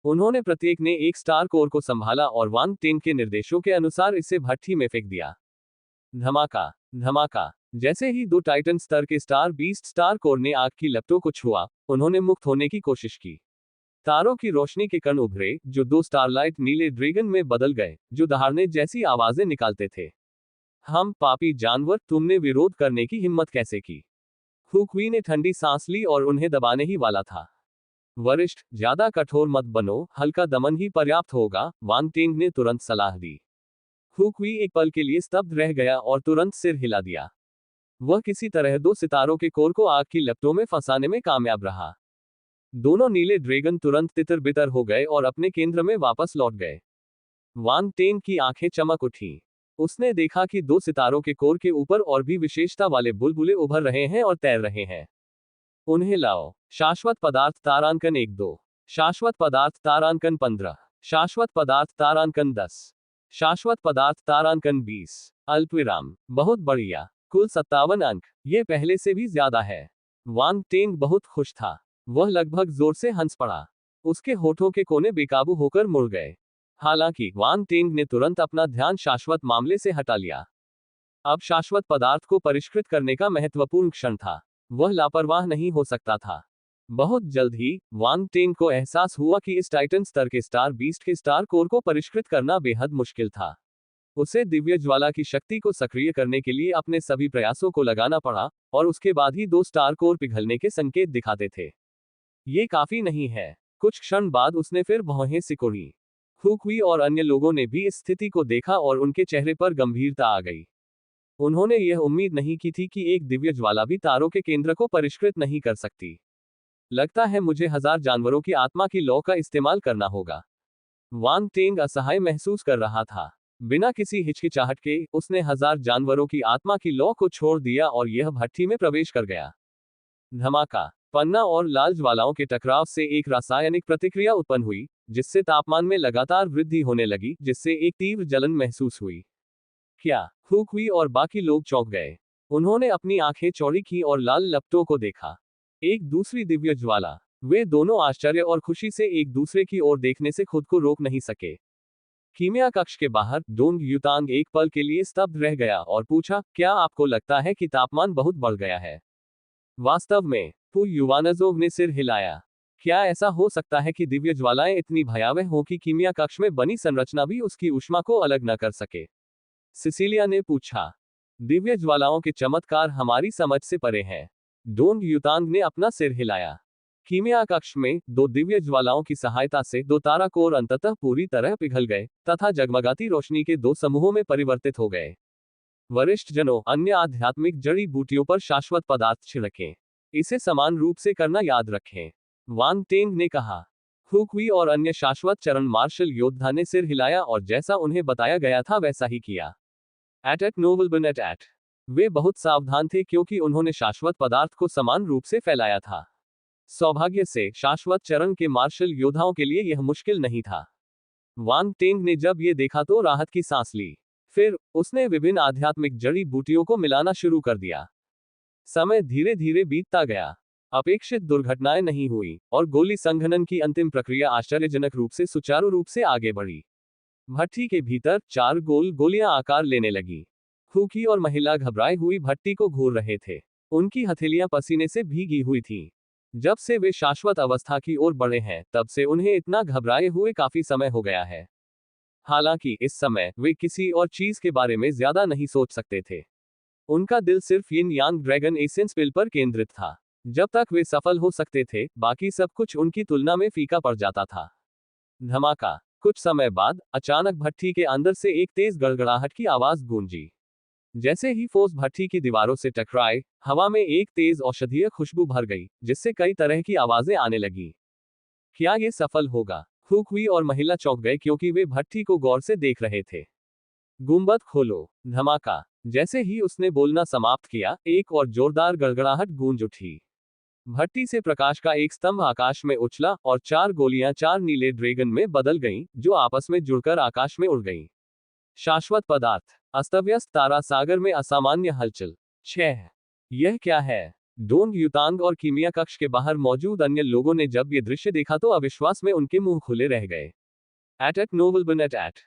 उन्होंने प्रत्येक ने एक स्टार कोर को संभाला और वांग टेंग के निर्देशों के अनुसार इसे भट्टी में फेंक दिया। धमाका। जैसे ही 2 टाइटन स्तर के स्टार बीस्ट स्टार कोर ने आग की लपटों को छुआ, उन्होंने मुक्त होने की कोशिश की। तारों की रोशनी के कण उभरे, जो 2 स्टारलाइट नीले ड्रैगन में बदल गए, जो दहाड़ने जैसी आवाजें निकालते थे। हम पापी जानवर, तुमने विरोध करने की हिम्मत कैसे की? हु क्वी ने ठंडी सांस ली और उन्हें दबाने ही वाला था। वरिष्ठ, ज्यादा कठोर मत बनो, हल्का दमन ही पर्याप्त होगा, वांग टेंग ने तुरंत सलाह दी। हु क्वी एक पल के लिए स्तब्ध रह गया और तुरंत सिर हिला दिया। वह किसी तरह 2 सितारों के कोर को आग की लपटों में फंसाने में कामयाब रहा। दोनों नीले ड्रैगन तुरंत तितर बितर हो गए और अपने केंद्र में वापस लौट गए। वांग टेंग की आंखें चमक उठी। उसने देखा कि 2 सितारों के कोर के ऊपर और भी विशेषता वाले बुलबुले उभर रहे हैं और तैर रहे हैं। उन्हें लाओ। शाश्वत पदार्थ तारांकन 1-2, शाश्वत पदार्थ तारांकन 15, शाश्वत पदार्थ तारांकन 10, शाश्वत पदार्थ तारांकन 20। अल्पविराम। बहुत बढ़िया। कुल 57 अंक। ये पहले से भी ज्यादा है। वांग टेंग बहुत खुश था। वह लगभग जोर से हंस पड़ा। उसके होठों के कोने बेकाबू होकर मुड़ गए। हालांकि वांग टेंग ने तुरंत अपना ध्यान शाश्वत मामले से हटा लिया। अब शाश्वत पदार्थ को परिष्कृत करने का महत्वपूर्ण क्षण था। वह लापरवाह नहीं हो सकता था। बहुत जल्द ही वांग टेंग को एहसास हुआ कि इस टाइटन स्तर के स्टार बीस्ट के स्टार कोर को परिष्कृत करना बेहद मुश्किल था। उसे दिव्य ज्वाला की शक्ति को सक्रिय करने के लिए अपने सभी प्रयासों को लगाना पड़ा, और उसके बाद ही 2 स्टार कोर पिघलने के संकेत दिखाते थे। ये काफी नहीं है। कुछ क्षण बाद उसने फिर भौहें सिकोड़ी। हु क्वी और अन्य लोगों ने भी इस स्थिति को देखा और उनके चेहरे पर गंभीरता आ गई। उन्होंने यह उम्मीद नहीं की थी कि एक दिव्य ज्वाला भी तारों के केंद्र को परिष्कृत नहीं कर सकती। लगता है मुझे 1000 जानवरों की आत्मा की लौ का इस्तेमाल करना होगा। वांग टेंग असहाय महसूस कर रहा था। बिना किसी हिचकिचाहट के उसने 1000 जानवरों की आत्मा की लौ को छोड़ दिया और यह भट्टी में प्रवेश कर गया। धमाका। पन्ना और लाल ज्वालाओं के टकराव से एक रासायनिक प्रतिक्रिया उत्पन्न हुई, जिससे तापमान में लगातार वृद्धि होने लगी, जिससे एक तीव्र जलन महसूस हुई। क्या? हु क्वी और बाकी लोग चौंक गए। उन्होंने अपनी आंखें चौड़ी की और लाल लपटों को देखा। एक दूसरी दिव्य ज्वाला। वे दोनों आश्चर्य और खुशी से एक दूसरे की ओर देखने से खुद को रोक नहीं सके। कीमिया कक्ष के बाहर डोंग युतांग एक पल के लिए स्तब्ध रह गया और पूछा, क्या आपको लगता है कि तापमान बहुत बढ़ गया है? वास्तव में, पु युवानजोव ने सिर हिलाया। क्या ऐसा हो सकता है कि दिव्य ज्वालाएं इतनी भयावह हों कि कीमिया कक्ष में बनी संरचना भी उसकी ऊष्मा को अलग न कर सके? सिसिलिया ने पूछा। दिव्य ज्वालाओं के चमत्कार हमारी समझ से परे हैं। डोंग युतांग ने अपना सिर हिलाया। कीमिया कक्ष में 2 दिव्य ज्वालाओं की सहायता से 2 तारा कोर अंततः पूरी तरह पिघल गए तथा जगमगाती रोशनी के 2 समूहों में परिवर्तित हो गए। वरिष्ठ जनों, अन्य आध्यात्मिक जड़ी बूटियों पर शाश्वत पदार्थ छिड़कें। इसे समान रूप से करना याद रखें। वांग टेंग ने कहा। हु क्वी और अन्य शाश्वत चरण मार्शल योद्धा ने सिर हिलाया और जैसा उन्हें बताया गया था वैसा ही किया। Eight नोबलबन eight. वे बहुत सावधान थे क्योंकि उन्होंने शाश्वत पदार्थ को समान रूप से फैलाया था। सौभाग्य से शाश्वत चरण के मार्शल योद्धाओं के लिए यह मुश्किल नहीं था। वांग टेंग ने जब ये देखा तो राहत की सांस ली। फिर उसने विभिन्न आध्यात्मिक जड़ी बूटियों को मिलाना शुरू कर दिया। समय धीरे धीरे बीतता गया। अपेक्षित दुर्घटनाएं नहीं हुई और गोली संघनन की अंतिम प्रक्रिया आश्चर्यजनक रूप से सुचारू रूप से आगे बढ़ी। भट्टी के भीतर 4 गोल गोलियां आकार लेने लगी। खूकी और महिला घबराई हुई भट्टी को घूर रहे थे। उनकी हथेलियां पसीने से भीगी हुई थीं। जब से वे शाश्वत अवस्था की ओर बढ़े हैं, तब से उन्हें इतना घबराए हुए काफी समय हो गया है। हालांकि इस समय वे किसी और चीज के बारे में ज्यादा नहीं सोच सकते थे। उनका दिल सिर्फ यिन यांग ड्रैगन एसेंस पिल पर केंद्रित था। जब तक वे सफल हो सकते थे, बाकी सब कुछ उनकी तुलना में फीका पड़ जाता था। धमाका। कुछ समय बाद अचानक भट्टी के अंदर से एक तेज गड़गड़ाहट की आवाज गूंजी। जैसे ही फोर्स भट्टी की दीवारों से टकराए, हवा में एक तेज औषधीय खुशबू भर गई, जिससे कई तरह की आवाजें आने लगी। क्या ये सफल होगा? हुई और महिला चौंक गए क्योंकि वे भट्टी को गौर से देख रहे थे। गुंबद खोलो। धमाका। जैसे ही उसने बोलना समाप्त किया, एक और जोरदार गड़गड़ाहट गूंज उठी। भट्टी से प्रकाश का एक स्तंभ आकाश में उछला और 4 गोलियां 4 नीले ड्रैगन में बदल गईं, जो आपस में जुड़कर आकाश में उड़ गईं। शाश्वत पदार्थ। अस्तव्यस्त तारा सागर में असामान्य हलचल। 6। यह क्या है? डोंग युतांग और कीमिया कक्ष के बाहर मौजूद अन्य लोगों ने जब ये दृश्य देखा तो अविश्वास में उनके मुंह खुले रह गए। एट नोबल बन एट।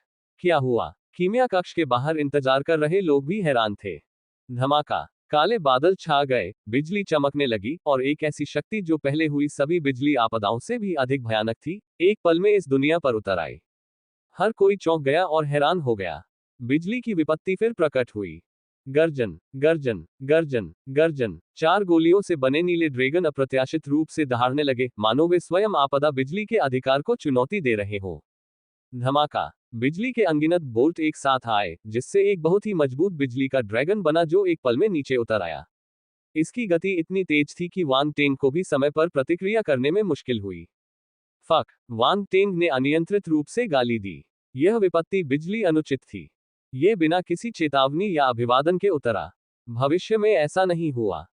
क्या हुआ? कीमिया कक्ष के बाहर इंतजार कर रहे लोग भी हैरान थे। धमाका। काले बादल छा गए, बिजली चमकने लगी और एक ऐसी शक्ति जो पहले हुई सभी बिजली आपदाओं से भी अधिक भयानक थी, एक पल में इस दुनिया पर उतर आई। हर कोई चौंक गया और हैरान हो गया। बिजली की विपत्ति फिर प्रकट हुई। गर्जन, गर्जन, गर्जन, गर्जन। 4 गोलियों से बने नीले ड्रैगन अप्रत्याशित रूप से दहाड़ने लगे, मानो वे स्वयं आपदा बिजली के अधिकार को चुनौती दे रहे हो। धमाका। बिजली के अनगिनत बोल्ट एक साथ आए, जिससे एक बहुत ही मजबूत बिजली का ड्रैगन बना जो एक पल में नीचे उतर आया। इसकी गति इतनी तेज थी कि वांग टेंग को भी समय पर प्रतिक्रिया करने में मुश्किल हुई। फक। वांग टेंग ने अनियंत्रित रूप से गाली दी। यह विपत्ति बिजली अनुचित थी। ये बिना किसी चेतावनी या अभिवादन के उतरा। भविष्य में ऐसा नहीं हुआ।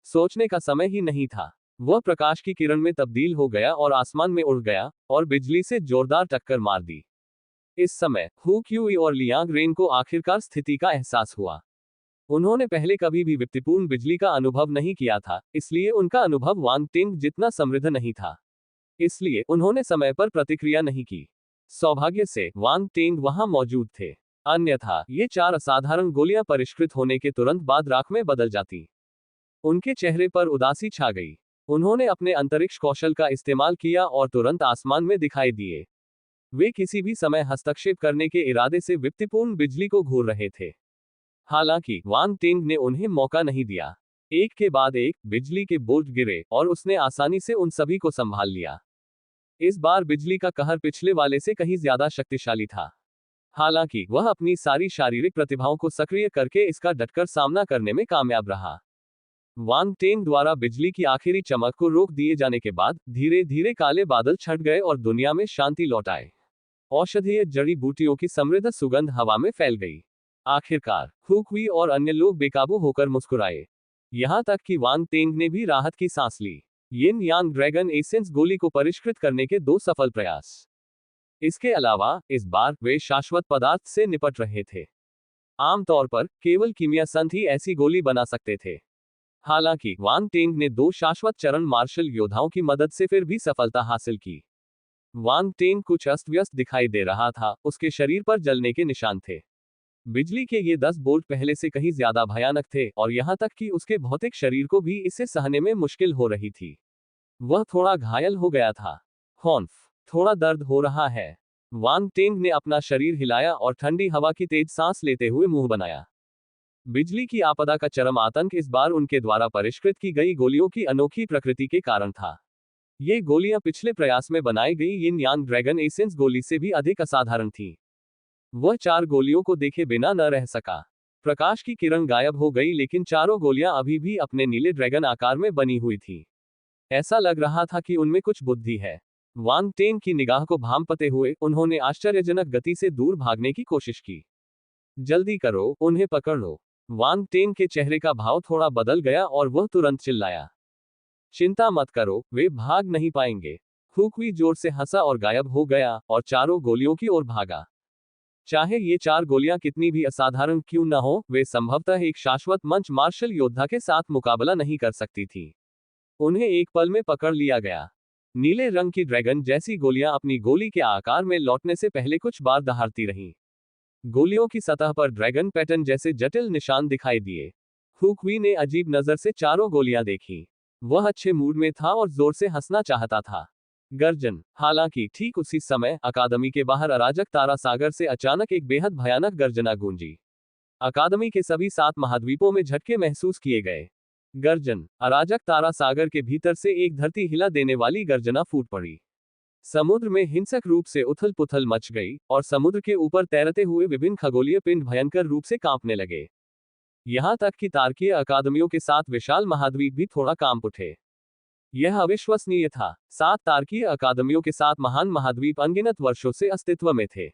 सोचने का समय ही नहीं था। वह प्रकाश की किरण में तब्दील हो गया और आसमान में उड़ गया और बिजली से जोरदार टक्कर मार दी। इस समय हु क्यूई और लियांग रेन को आखिरकार स्थिति का एहसास हुआ। उन्होंने पहले कभी भी विपत्तिपूर्ण बिजली का अनुभव नहीं किया था, इसलिए उनका अनुभव वांग टेंग जितना समृद्ध नहीं था। इसलिए उन्होंने समय पर प्रतिक्रिया नहीं की। सौभाग्य से वांग टेंग वहां मौजूद थे, अन्यथा ये 4 असाधारण गोलियां परिष्कृत होने के तुरंत बाद राख में बदल जाती। उनके चेहरे पर उदासी छा गई। उन्होंने अपने अंतरिक्ष कौशल का इस्तेमाल किया और तुरंत आसमान में दिखाई दिए। वे किसी भी समय हस्तक्षेप करने के इरादे से विपत्तिपूर्ण बिजली को घूर रहे थे। हालांकि वांग टेंग ने उन्हें मौका नहीं दिया। एक के बाद एक बिजली के बोल्ट गिरे और उसने आसानी से उन सभी को संभाल लिया। इस बार बिजली का कहर पिछले वाले से कहीं ज्यादा शक्तिशाली था। हालांकि वह अपनी सारी शारीरिक प्रतिभाओं को सक्रिय करके इसका डटकर सामना करने में कामयाब रहा। वांग टेंग द्वारा बिजली की आखिरी चमक को रोक दिए जाने के बाद धीरे धीरे काले बादल छट गए और दुनिया में शांति लौट आए। औषधीय जड़ी बूटियों की समृद्ध सुगंध हवा में फैल गई। आखिरकार हुई और अन्य लोग बेकाबू होकर मुस्कुराए। यहां तक कि वांग टेंग ने भी राहत की सांस ली। यिन यांग ड्रैगन एसेंस गोली को परिष्कृत करने के 2 सफल प्रयास। इसके अलावा इस बार वे शाश्वत पदार्थ से निपट रहे थे। आमतौर पर केवल कीमिया संत ही ऐसी गोली बना सकते थे। हालांकि वांग टेंग ने 2 शाश्वत चरण मार्शल योद्धाओं की मदद से फिर भी सफलता हासिल की। वांग टेंग कुछ अस्त व्यस्त दिखाई दे रहा था, उसके शरीर पर जलने के निशान थे। बिजली के ये 10 बोल्ट पहले से कहीं ज्यादा भयानक थे और यहां तक कि उसके भौतिक शरीर को भी इसे सहने में मुश्किल हो रही थी। वह थोड़ा घायल हो गया था। हॉन्फ, थोड़ा दर्द हो रहा है। वांग टेंग ने अपना शरीर हिलाया और ठंडी हवा की तेज सांस लेते हुए मुंह बनाया। बिजली की आपदा का चरम आतंक इस बार उनके द्वारा परिष्कृत की गई गोलियों की अनोखी प्रकृति के कारण था। ये गोलियां पिछले प्रयास में बनाई गई यिन यांग ड्रैगन एसेंस गोली से भी अधिक असाधारण थी। वह 4 गोलियों को देखे बिना न रह सका। प्रकाश की किरण गायब हो गई, लेकिन चारों गोलियां अभी भी अपने नीले ड्रैगन आकार में बनी हुई थी। ऐसा लग रहा था कि उनमें कुछ बुद्धि है। वांग टेंग की निगाह को भांपते हुए उन्होंने आश्चर्यजनक गति से दूर भागने की कोशिश की। जल्दी करो, उन्हें पकड़ लो। वांग टेंग के चेहरे का भाव थोड़ा बदल गया और वह तुरंत चिल्लाया। चिंता मत करो, वे भाग नहीं पाएंगे। हुई जोर से हंसा और गायब हो गया और चारों गोलियों की ओर भागा। चाहे ये 4 गोलियां कितनी भी असाधारण क्यों न हो, वे संभवतः एक शाश्वत मंच मार्शल योद्धा के साथ मुकाबला नहीं कर सकती थी। उन्हें एक पल में पकड़ लिया गया। नीले रंग की ड्रैगन जैसी गोलियां अपनी गोली के आकार में लौटने से पहले कुछ बार दहाड़ती रहीं। गोलियों की सतह पर ड्रैगन पैटर्न जैसे जटिल निशान दिखाई दिए। हुकवी ने अजीब नजर से चारों गोलियां देखी। वह अच्छे मूड में था और जोर से हंसना चाहता था। गर्जन। हालांकि ठीक उसी समय अकादमी के बाहर अराजक तारा सागर से अचानक एक बेहद भयानक गर्जना गूंजी। अकादमी के सभी 7 महाद्वीपों में झटके महसूस किए गए। गर्जन। अराजक तारा सागर के भीतर से एक धरती हिला देने वाली गर्जना फूट पड़ी। समुद्र में हिंसक रूप से उथल पुथल मच गई और समुद्र के ऊपर तैरते हुए विभिन्न खगोलीय पिंड भयंकर रूप से कांपने लगे। यहां तक कि तारकीय अकादमियों के 7 विशाल महाद्वीप भी थोड़ा कांप उठे। यह अविश्वसनीय था। 7 तारकीय अकादमियों के 7 महान महाद्वीप अनगिनत वर्षों से अस्तित्व में थे।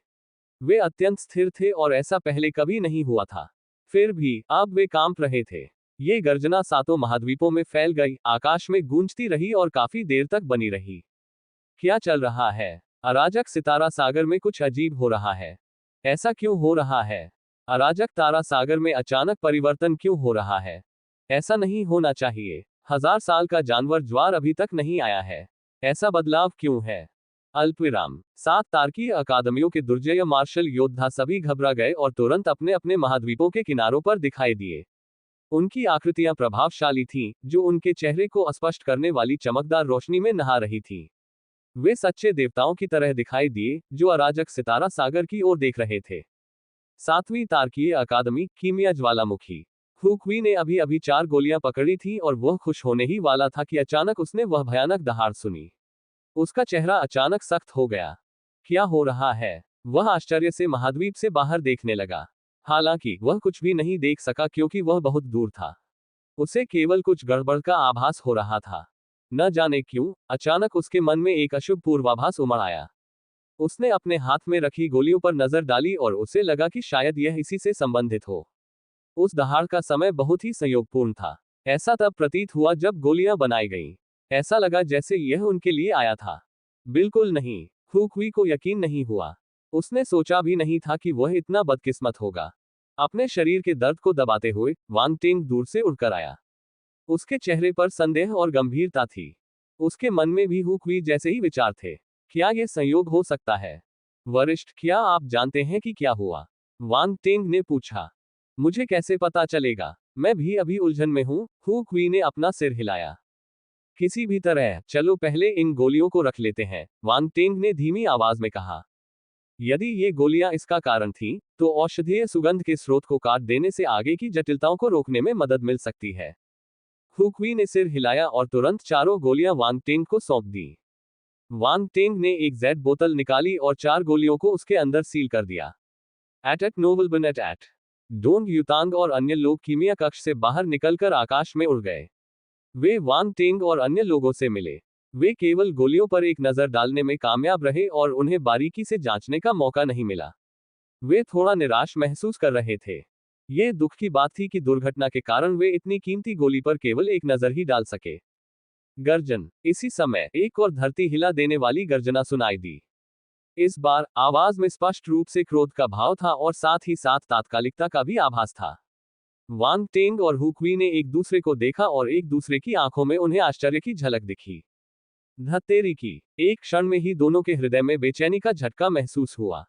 वे अत्यंत स्थिर थे और ऐसा पहले कभी नहीं हुआ था। फिर भी अब वे कांप रहे थे। ये गर्जना 7 महाद्वीपों में फैल गई, आकाश में गूंजती रही और काफी देर तक बनी रही। क्या चल रहा है? अराजक सितारा सागर में कुछ अजीब हो रहा है। ऐसा क्यों हो रहा है? अराजक तारा सागर में अचानक परिवर्तन क्यों हो रहा है? ऐसा नहीं होना चाहिए। 1000 साल का जानवर ज्वार अभी तक नहीं आया है। ऐसा बदलाव क्यों है? अल्पविराम। 7 तारकीय अकादमियों के दुर्जय मार्शल योद्धा सभी घबरा गए और तुरंत अपने अपने महाद्वीपों के किनारों पर दिखाई दिए। उनकी आकृतियां प्रभावशाली थीं, जो उनके चेहरे को स्पष्ट करने वाली चमकदार रोशनी में नहा रही थीं। वे सच्चे देवताओं की तरह दिखाई दिए, जो अराजक सितारा सागर की ओर देख रहे थे। 7वीं तारकीय अकादमी, कीमिया ज्वालामुखी। हुकवी ने अभी अभी 4 गोलियां पकड़ी थी और वह खुश होने ही वाला था कि अचानक उसने वह भयानक दहाड़ सुनी। उसका चेहरा अचानक सख्त हो गया। क्या हो रहा है? वह आश्चर्य से महाद्वीप से बाहर देखने लगा। हालांकि वह कुछ भी नहीं देख सका क्योंकि वह बहुत दूर था। उसे केवल कुछ गड़बड़ का आभास हो रहा था। न जाने क्यों, अचानक उसके मन में एक अशुभ पूर्वाभास उमड़ आया। उसने अपने हाथ में रखी गोलियों पर नजर डाली और उसे लगा कि शायद यह इसी से संबंधित हो। उस दहाड़ का समय बहुत ही संयोगपूर्ण था। ऐसा तब प्रतीत हुआ जब गोलियां बनाई गईं। ऐसा लगा जैसे यह उनके लिए आया था। बिल्कुल नहीं। हुकवी को यकीन नहीं हुआ। उसने सोचा भी नहीं था कि वह इतना बदकिस्मत होगा। अपने शरीर के दर्द को दबाते हुए वांग टेंग दूर से उड़कर आया। उसके चेहरे पर संदेह और गंभीरता थी। उसके मन में भी हुकवी जैसे ही विचार थे। क्या यह संयोग हो सकता है? वरिष्ठ, क्या आप जानते हैं कि क्या हुआ? वांग टेंग ने पूछा। मुझे कैसे पता चलेगा? मैं भी अभी उलझन में हूं। हुकवी ने अपना सिर हिलाया। किसी भी तरह, चलो पहले इन गोलियों को रख लेते हैं, वांग टेंग ने धीमी आवाज में कहा। यदि ये गोलियां इसका कारण थीं, तो औषधीय सुगंध के स्रोत को काट देने से आगे की जटिलताओं को रोकने में मदद मिल सकती है। हुकवी ने सिर हिलाया और तुरंत चारों गोलियां वांग टेंग को सौंप दी। वांग टेंग ने एक जेड बोतल निकाली और 4 गोलियों को उसके अंदर सील कर दिया। एटक नोबलबन एट डोंग युतांग और अन्य लोग कीमिया कक्ष से बाहर निकलकर आकाश में उड़ गए। वे वांग टेंग और अन्य लोगों से मिले। वे केवल गोलियों पर एक नजर डालने में कामयाब रहे और उन्हें बारीकी से जांचने का मौका नहीं मिला। वे थोड़ा निराश महसूस कर रहे थे। यह दुख की बात थी कि दुर्घटना के कारण वे इतनी कीमती गोली पर केवल एक नजर ही डाल सके। गर्जन। इसी समय एक और धरती हिला देने वाली गर्जना सुनाई दी। इस बार आवाज में स्पष्ट रूप से क्रोध का भाव था और साथ ही साथ तात्कालिकता का भी आभास था। वांग टेंग और हुकवी ने एक दूसरे को देखा और एक दूसरे की आंखों में उन्हें आश्चर्य की झलक दिखी। धत्तेरी की। एक क्षण में ही दोनों के हृदय में बेचैनी का झटका महसूस हुआ।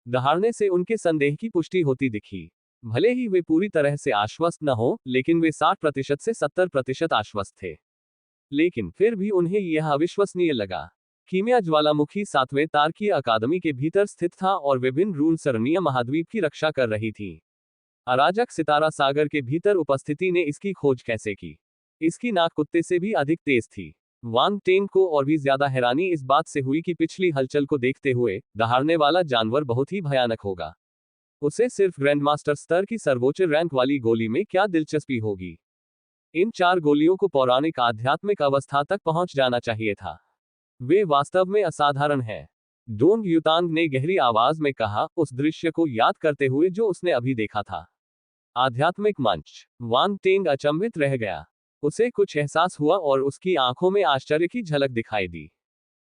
दहाड़ने से उनके संदेह की पुष्टि होती दिखी। भले ही वे पूरी तरह से आश्वस्त न हो, लेकिन वे 60% से 70% आश्वस्त थे। लेकिन फिर भी उन्हें यह अविश्वसनीय लगा। कीमिया ज्वालामुखी 7वें तारकीय अकादमी के भीतर स्थित था और विभिन्न रून सरणियां महाद्वीप की रक्षा कर रही थी। अराजक सितारा सागर के भीतर उपस्थिति ने इसकी खोज कैसे की? इसकी नाक कुत्ते से भी अधिक तेज थी। वांग टेंग को और भी ज्यादा हैरानी इस बात से हुई कि पिछली हलचल को देखते हुए दहाड़ने वाला जानवर बहुत ही भयानक होगा। उसे सिर्फ ग्रैंडमास्टर स्तर की सर्वोच्च रैंक वाली गोली में क्या दिलचस्पी होगी? इन 4 गोलियों को पौराणिक आध्यात्मिक अवस्था तक पहुंच जाना चाहिए था। वे वास्तव में असाधारण हैं। डोंग युतांग ने गहरी आवाज में कहा, उस दृश्य को याद करते हुए जो उसने अभी देखा था। आध्यात्मिक मंच। वांग टेंग अचंभित रह गया। उसे कुछ एहसास हुआ और उसकी आंखों में आश्चर्य की झलक दिखाई दी।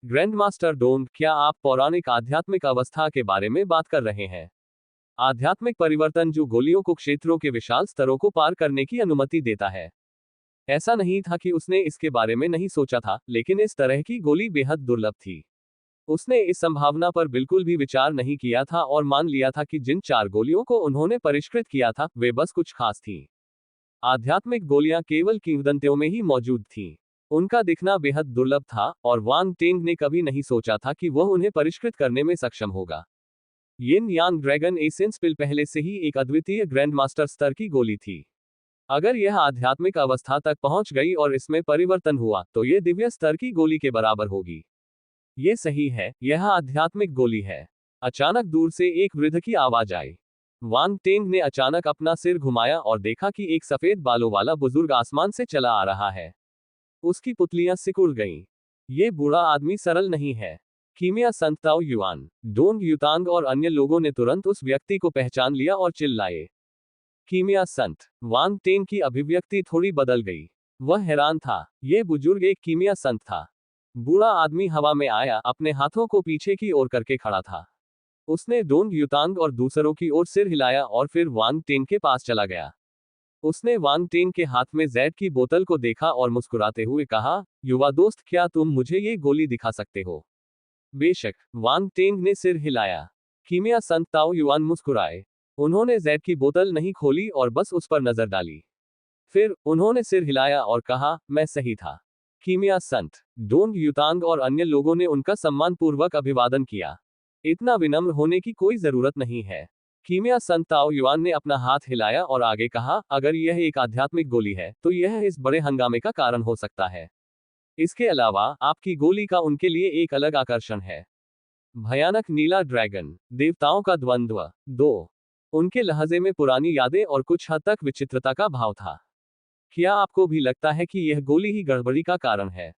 ग्रैंडमास्टर डोंग, क्या आप पौराणिक आध्यात्मिक अवस्था के बारे में बात कर रहे हैं? आध्यात्मिक परिवर्तन जो गोलियों को क्षेत्रों के विशाल स्तरों को पार करने की अनुमति देता है। ऐसा नहीं था कि उसने इसके बारे में नहीं सोचा था, लेकिन इस तरह की गोली बेहद दुर्लभ थी। उसने इस संभावना पर बिल्कुल भी विचार नहीं किया था और मान लिया था कि जिन 4 गोलियों को उन्होंने परिष्कृत किया था, वे बस कुछ खास थीं। आध्यात्मिक गोलियां केवल किंवदंतियों में ही मौजूद थीं। उनका दिखना बेहद दुर्लभ था, और वांग टेंग ने कभी नहीं सोचा था कि वह उन्हें परिष्कृत करने में सक्षम होगा। यिन यांग ड्रैगन एसेंस पिल पहले से ही एक अद्वितीय ग्रैंडमास्टर स्तर की गोली थी। अगर यह आध्यात्मिक अवस्था तक पहुंच गई और इसमें परिवर्तन हुआ, तो यह दिव्य स्तर की गोली के बराबर होगी। ये सही है, यह आध्यात्मिक गोली है। अचानक दूर से एक वृद्ध की आवाज आई। वांग टेंग ने अचानक अपना सिर घुमाया और देखा कि एक सफेद बालों वाला बुजुर्ग आसमान से चला आ रहा है। उसकी पुतलियां सिकुड़ गईं। ये बूढ़ा आदमी सरल नहीं है। कीमिया संत ताओ युआन, डोंग युतांग और अन्य लोगों ने तुरंत उस व्यक्ति को पहचान लिया और चिल्लाए, कीमिया संत। वांग टेंग की अभिव्यक्ति थोड़ी बदल गई। वह हैरान था। ये बुजुर्ग एक कीमिया संत था। बूढ़ा आदमी हवा में आया, अपने हाथों को पीछे की ओर करके खड़ा था। उसने डोंग युतांग और दूसरों की ओर सिर हिलाया और फिर वांग टेंग के पास चला गया। उसने वांग टेंग के हाथ में जैड की बोतल को देखा और मुस्कुराते हुए कहा, युवा दोस्त, क्या तुम मुझे ये गोली दिखा सकते हो? बेशक, वांग टेंग ने सिर हिलाया। कीमिया संत ताओ युआन मुस्कुराए। उन्होंने जैड की बोतल नहीं खोली और बस उस पर नजर डाली। फिर उन्होंने सिर हिलाया और कहा, मैं सही था। कीमिया संत, डोंग युतांग और अन्य लोगों ने उनका सम्मानपूर्वक अभिवादन किया। इतना विनम्र होने की कोई जरूरत नहीं है। कीमिया संत ताओ युआन ने अपना हाथ हिलाया और आगे कहा, अगर यह एक आध्यात्मिक गोली है, तो यह इस बड़े हंगामे का कारण हो सकता है। इसके अलावा, आपकी गोली का उनके लिए एक अलग आकर्षण है। भयानक नीला ड्रैगन, देवताओं का द्वंद्व। 2। उनके लहजे में पुरानी यादें और कुछ हद तक विचित्रता का भाव था। क्या आपको भी लगता है कि यह गोली ही गड़बड़ी का कारण है?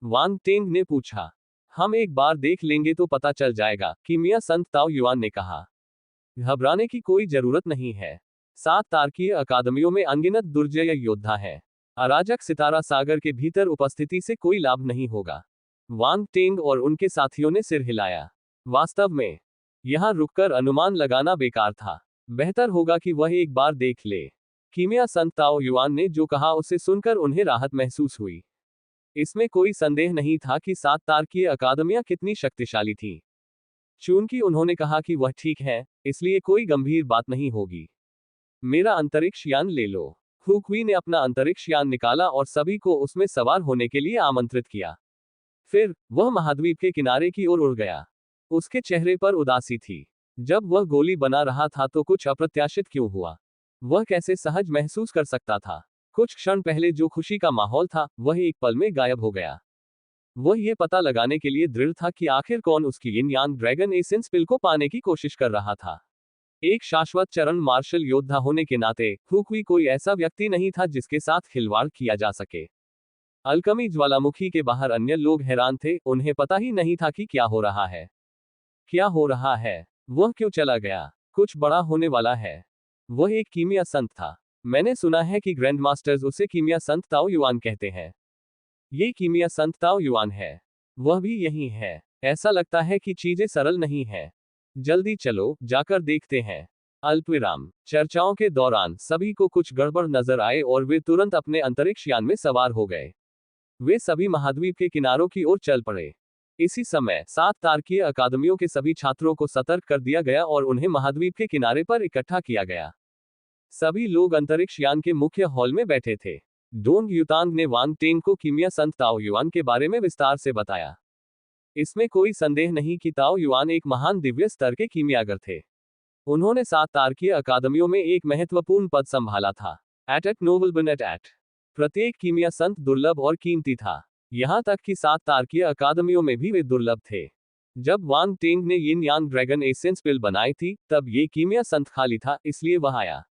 वांग टेंग ने पूछा। हम एक बार देख लेंगे तो पता चल जाएगा, कीमिया संत ताओ युआन ने कहा। घबराने की कोई जरूरत नहीं है। 7 तारकीय अकादमियों में अनगिनत दुर्जय योद्धा हैं। अराजक सितारा सागर के भीतर उपस्थिति से कोई लाभ नहीं होगा। वांग टेंग और उनके साथियों ने सिर हिलाया। वास्तव में, यहां रुककर अनुमान लगाना बेकार था। बेहतर होगा कि वह एक बार देख ले। कीमिया संत ताओ युआन ने जो कहा उसे सुनकर उन्हें राहत महसूस हुई। इसमें कोई संदेह नहीं था कि 7 तारकीय अकादमियां कितनी शक्तिशाली थीं। चूंकि उन्होंने कहा कि वह ठीक है, इसलिए कोई गंभीर बात नहीं होगी। मेरा अंतरिक्ष यान ले लो। हुक्वी ने अपना अंतरिक्ष यान निकाला और सभी को उसमें सवार होने के लिए आमंत्रित किया। फिर वह महाद्वीप के किनारे की ओर उड़ गया। उसके चेहरे पर उदासी थी। जब वह गोली बना रहा था तो कुछ अप्रत्याशित क्यों हुआ? वह कैसे सहज महसूस कर सकता था? कुछ क्षण पहले जो खुशी का माहौल था, वह एक पल में गायब हो गया। वह यह पता लगाने के लिए दृढ़ था कि आखिर कौन उसकी यिन यांग ड्रैगन एसेंस पिल को पाने की कोशिश कर रहा था। एक शाश्वत चरण मार्शल योद्धा होने के नाते, हुक्वी कोई ऐसा व्यक्ति नहीं था जिसके साथ खिलवाड़ किया जा सके। अल्कमी ज्वालामुखी के बाहर अन्य लोग हैरान थे, उन्हें पता ही नहीं था कि क्या हो रहा है। क्या हो रहा है? वह क्यों चला गया? कुछ बड़ा होने वाला है। वह एक कीमिया संत था। मैंने सुना है कि ग्रैंड मास्टर्स उसे कीमिया संत ताओ युआन कहते हैं। ये कीमिया संत ताओ युआन है। वह भी यही है। ऐसा लगता है कि चीजें सरल नहीं है। जल्दी चलो, जाकर देखते हैं। अल्पविराम। चर्चाओं के दौरान सभी को कुछ गड़बड़ नजर आए और वे तुरंत अपने अंतरिक्ष यान में सवार हो गए। वे सभी महाद्वीप के किनारों की ओर चल पड़े। इसी समय 7 तारकीय अकादमियों के सभी छात्रों को सतर्क कर दिया गया और उन्हें महाद्वीप के किनारे पर इकट्ठा किया गया। सभी लोग अंतरिक्ष यान के मुख्य हॉल में बैठे थे। डोंग युतांग ने वांग टेंग को कीमिया संत ताओ युआन के बारे में विस्तार से बताया। इसमें कोई संदेह नहीं कि ताओ युआन एक महान दिव्य स्तर के कीमियागर थे। उन्होंने 7 तारकीय अकादमियों में एक महत्वपूर्ण पद संभाला था। एट नोबल बन एट। प्रत्येक कीमिया संत दुर्लभ और कीमती था। यहां तक कि 7 तारकीय अकादमियों में भी वे दुर्लभ थे। जब वांग टेंग ने यिन यांग ड्रैगन एसेंस पिल बनाई थी, तब ये कीमिया संत खाली था, इसलिए वह आया।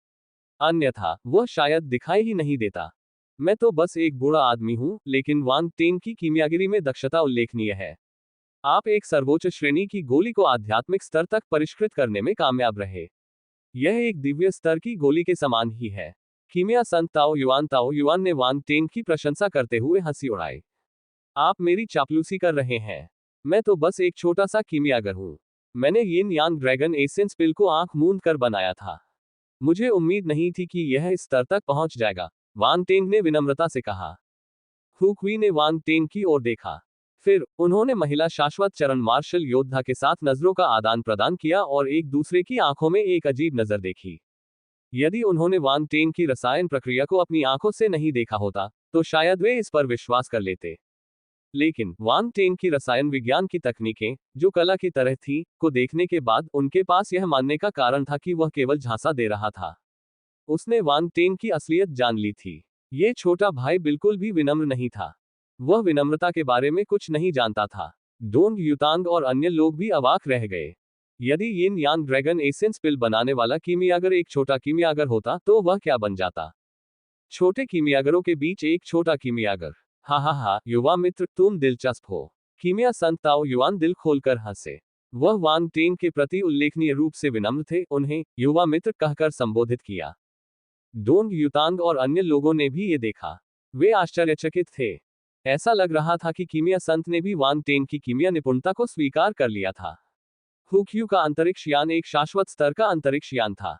अन्यथा वह शायद दिखाई ही नहीं देता। मैं तो बस एक बूढ़ा आदमी हूं, लेकिन वांग टेंग की कीमियागिरी में दक्षता उल्लेखनीय है। आप एक सर्वोच्च श्रेणी की गोली को आध्यात्मिक स्तर तक परिष्कृत करने में कामयाब रहे। यह एक दिव्य स्तर की गोली के समान ही है। कीमिया संत ताओ युआन ने वांग टेंग की प्रशंसा करते हुए हंसी उड़ाई। आप मेरी चापलूसी कर रहे हैं। मैं तो बस एक छोटा सा कीमियागर हूं। मैंने यिन यांग ड्रैगन एसेंस पिल को आंख मूंद कर बनाया था। मुझे उम्मीद नहीं थी कि यह इस स्तर तक पहुंच जाएगा। वांग टेंग ने विनम्रता से कहा। हुक्वी ने वांग टेंग की ओर देखा। फिर उन्होंने महिला शाश्वत चरण मार्शल योद्धा के साथ नजरों का आदान प्रदान किया और एक दूसरे की आंखों में एक अजीब नजर देखी। यदि उन्होंने वांग टेंग की रसायन प्रक्रिया को अपनी आंखों से नहीं देखा होता तो शायद वे इस पर विश्वास कर लेते। लेकिन वांग टेंग की रसायन विज्ञान की तकनीकें, जो कला की तरह थी, को देखने के बाद उनके पास यह मानने का कारण था कि वह केवल झांसा दे रहा था। उसने वांग टेंग की असलियत जान ली थी। ये छोटा भाई बिल्कुल भी विनम्र नहीं था। वह विनम्रता के बारे में कुछ नहीं जानता था। डोंग युतांग और अन्य लोग भी अवाक रह गए। यदि यिन यांग ड्रैगन एसेंस पिल बनाने वाला कीमियागर एक छोटा कीमियागर होता तो वह क्या बन जाता? छोटे कीमियागरों के बीच एक छोटा कीमियागर। हा हा हा, युवा मित्र, तुम दिलचस्प हो। कीमिया संत ताओ युआन दिल खोलकर हंसे। वह वांग टेंग के प्रति उल्लेखनीय रूप से विनम्र थे, उन्हें युवा मित्र कहकर संबोधित किया। डोंग युतांग और अन्य लोगों ने भी ये देखा। वे आश्चर्यचकित थे। ऐसा लग रहा था कि कीमिया संत ने भी वांग टेंग की कीमिया निपुणता को स्वीकार कर लिया था। हुक्यू का अंतरिक्ष यान एक शाश्वत स्तर का अंतरिक्ष यान था।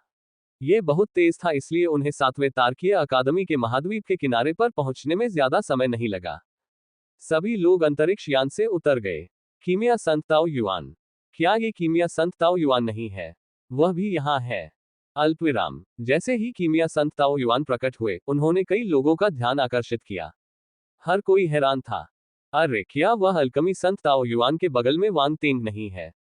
यह बहुत तेज था, इसलिए उन्हें 7वें तारकीय अकादमी के महाद्वीप के किनारे पर पहुंचने में ज्यादा समय नहीं लगा। सभी लोग अंतरिक्ष यान से उतर गए। कीमिया संत ताओ युआन। क्या ये कीमिया संत ताओ युआन नहीं है? वह भी यहाँ है। अल्पविराम। जैसे ही कीमिया संत ताओ युआन प्रकट हुए, उन्होंने कई लोगों का ध्यान आकर्षित किया। हर कोई हैरान था। अरे, क्या वह अल्कमी संत ताओ युआन के बगल में वांग टेंग नहीं है?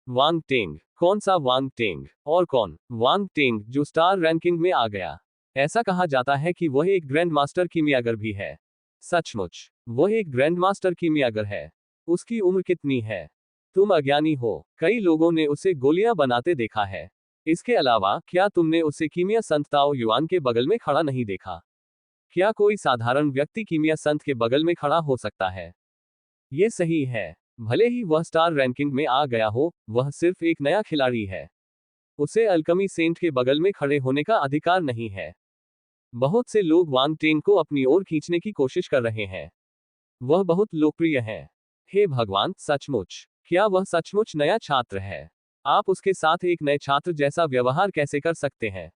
वांग टेंग? कौन सा वांग टेंग? और कौन? वांग टेंग जो स्टार रैंकिंग में आ गया। ऐसा कहा जाता है कि वह एक ग्रैंड मास्टर कीमियागर भी है। सचमुच? वह एक ग्रैंड मास्टर कीमियागर है? उसकी उम्र कितनी है? तुम अज्ञानी हो। कई लोगों ने उसे गोलियां बनाते देखा है। इसके अलावा, क्या तुमने उसे कीमिया संत ताओ युआन के बगल में खड़ा नहीं देखा? क्या कोई साधारण व्यक्ति कीमिया संत के बगल में खड़ा हो सकता है? ये सही है। भले ही वह स्टार रैंकिंग में आ गया हो, वह सिर्फ एक नया खिलाड़ी है। उसे अल्कमी सेंट के बगल में खड़े होने का अधिकार नहीं है। बहुत से लोग वांग टेंग को अपनी ओर खींचने की कोशिश कर रहे हैं। वह बहुत लोकप्रिय है। हे भगवान, सचमुच? क्या वह सचमुच नया छात्र है? आप उसके साथ एक नए छात्र जैसा व्यवहार कैसे कर सकते हैं?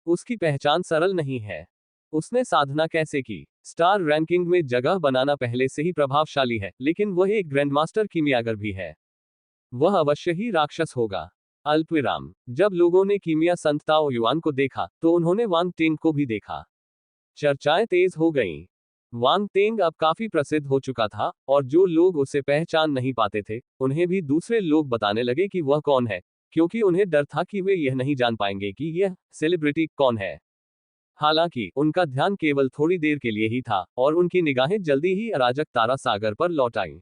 उसकी पहचान सरल नहीं है। उसने साधना कैसे की? स्टार रैंकिंग में जगह बनाना पहले से ही प्रभावशाली है, लेकिन वह एक ग्रैंडमास्टर कीमियागर भी है। वह अवश्य ही राक्षस होगा। अल्पविराम। जब लोगों ने कीमिया संत ताओ युआन को देखा, तो उन्होंने वांग टेंग को भी देखा। चर्चाएं तेज हो गईं। वांग टेंग अब काफी प्रसिद्ध हो चुका था, और जो लोग उसे पहचान नहीं पाते थे, उन्हें भी दूसरे लोग बताने लगे कि वह कौन है, क्योंकि उन्हें डर था कि वे यह नहीं जान पाएंगे कि यह सेलिब्रिटी कौन है। हालांकि उनका ध्यान केवल थोड़ी देर के लिए ही था, और उनकी निगाहें जल्दी ही अराजक तारा सागर पर लौट आईं।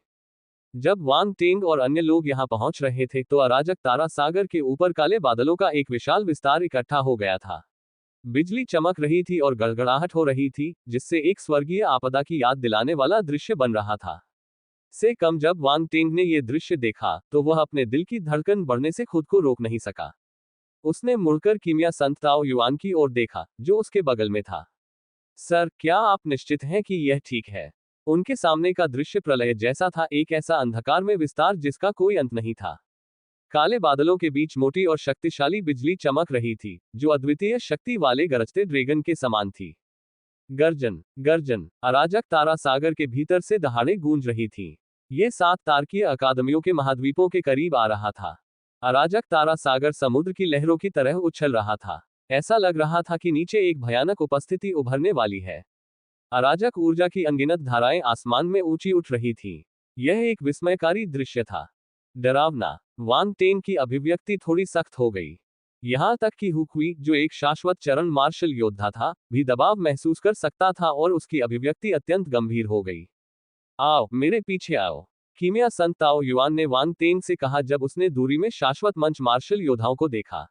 जब वांग टेंग और अन्य लोग यहां पहुंच रहे थे, तो अराजक तारा सागर के ऊपर काले बादलों का एक विशाल विस्तार इकट्ठा हो गया था। बिजली चमक रही थी और गड़गड़ाहट हो रही थी, जिससे एक स्वर्गीय आपदा की याद दिलाने वाला दृश्य बन रहा था। से कम जब वांग टेंग ने यह दृश्य देखा, तो वह अपने दिल की धड़कन बढ़ने से खुद को रोक नहीं सका। उसने मुड़कर कीमिया संत ताओ युआन की ओर देखा, जो उसके बगल में था। सर, क्या आप निश्चित हैं कि यह ठीक है? उनके सामने का दृश्य प्रलय जैसा था, एक ऐसा अंधकार में विस्तार जिसका कोई अंत नहीं था। काले बादलों के बीच मोटी और शक्तिशाली बिजली चमक रही थी, जो अद्वितीय शक्ति वाले गरजते ड्रैगन के समान थी। गर्जन, गर्जन। अराजक तारा सागर के भीतर से दहाड़े गूंज रही थी। ये 7 तारकीय अकादमियों के महाद्वीपों के करीब आ रहा था। अराजक तारा सागर समुद्र की लहरों की तरह उछल रहा था। ऐसा लग रहा था कि नीचे एक भयानक उपस्थिति उभरने वाली है। अराजक ऊर्जा की अनगिनत धाराएं आसमान में ऊंची उठ रही थी। यह एक विस्मयकारी दृश्य था। डरावना। वांग टेंग की अभिव्यक्ति थोड़ी सख्त हो गई। यहां तक कि हुक्वी, जो एक शाश्वत चरण मार्शल योद्धा था, भी दबाव महसूस कर सकता था और उसकी अभिव्यक्ति अत्यंत गंभीर हो गई। आओ, मेरे पीछे आओ। कीमिया संत ताओ युआन ने वांग टेंग से कहा जब उसने दूरी में शाश्वत मंच मार्शल योद्धाओं को देखा।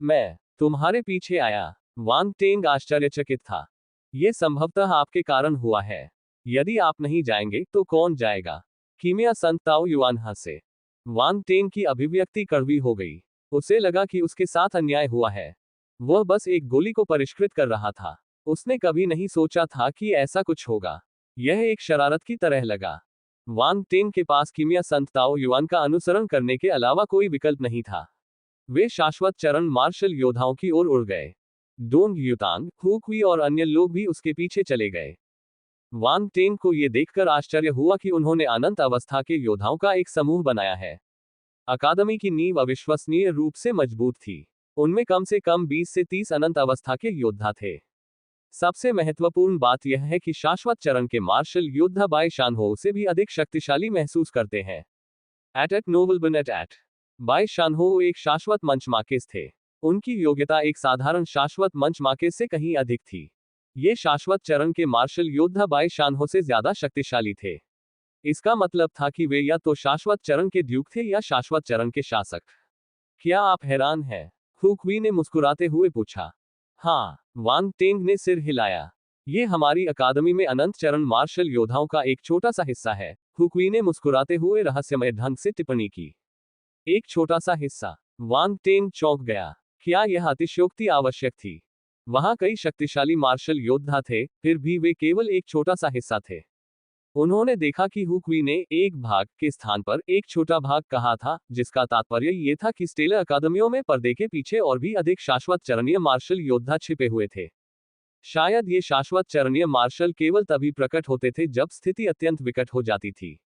मैं तुम्हारे पीछे आया। वांग टेंग आश्चर्यचकित था। यह संभवतः आपके कारण हुआ है। यदि आप नहीं जाएंगे तो कौन जाएगा? कीमिया संत ताओ युआन हंसे। वांग टेंग की अभिव्यक्ति कड़वी हो गई। उसे लगा कि उसके साथ अन्याय हुआ है। वह बस एक गोली को परिष्कृत कर रहा था। उसने कभी नहीं सोचा था कि ऐसा कुछ होगा। यह एक शरारत की तरह लगा। वांग टेंग के पास कीमिया संत ताओ युआन का अनुसरण करने के अलावा कोई विकल्प नहीं था। वे शाश्वत चरण मार्शल योद्धाओं की ओर उड़ गए। डोंग युतांग, हु क्वी और अन्य लोग भी उसके पीछे चले गए। वांग टेंग को यह देखकर आश्चर्य हुआ कि उन्होंने अनंत अवस्था के योद्धाओं का एक समूह बनाया है। अकादमी की नींव अविश्वसनीय रूप से मजबूत थी। उनमें कम से कम 20 से 30 अनंत अवस्था के योद्धा थे। सबसे महत्वपूर्ण बात यह है कि शाश्वत चरण के मार्शल योद्धा बाई शानहो से भी अधिक शक्तिशाली महसूस करते हैं। एट नोबल बनेट एट बाई शानहो एक शाश्वत मंच मार्केस थे। उनकी योग्यता एक साधारण शाश्वत मंच मार्केस से कहीं अधिक थी। ये शाश्वत चरण के मार्शल योद्धा बाई शानहो से ज्यादा शक्तिशाली थे। इसका मतलब था कि वे या तो शाश्वत चरण के ड्यूक थे या शाश्वत चरण के शासक। क्या आप हैरान हैं? हु क्वी ने मुस्कुराते हुए पूछा। हाँ, वांग टेंग ने सिर हिलाया। ये हमारी अकादमी में अनंत चरण मार्शल योद्धाओं का एक छोटा सा हिस्सा है, हु क्वी ने मुस्कुराते हुए रहस्यमय ढंग से टिप्पणी की। एक छोटा सा हिस्सा। वांग टेंग चौंक गया। क्या यह अतिशयोक्ति आवश्यक थी? वहां कई शक्तिशाली मार्शल योद्धा थे, फिर भी वे केवल एक छोटा सा हिस्सा थे। उन्होंने देखा कि हु क्वी ने एक भाग के स्थान पर एक छोटा भाग कहा था, जिसका तात्पर्य ये था कि स्टेलर अकादमियों में पर्दे के पीछे और भी अधिक शाश्वत चरणीय मार्शल योद्धा छिपे हुए थे। शायद ये शाश्वत चरणीय मार्शल केवल तभी प्रकट होते थे जब स्थिति अत्यंत विकट हो जाती थी।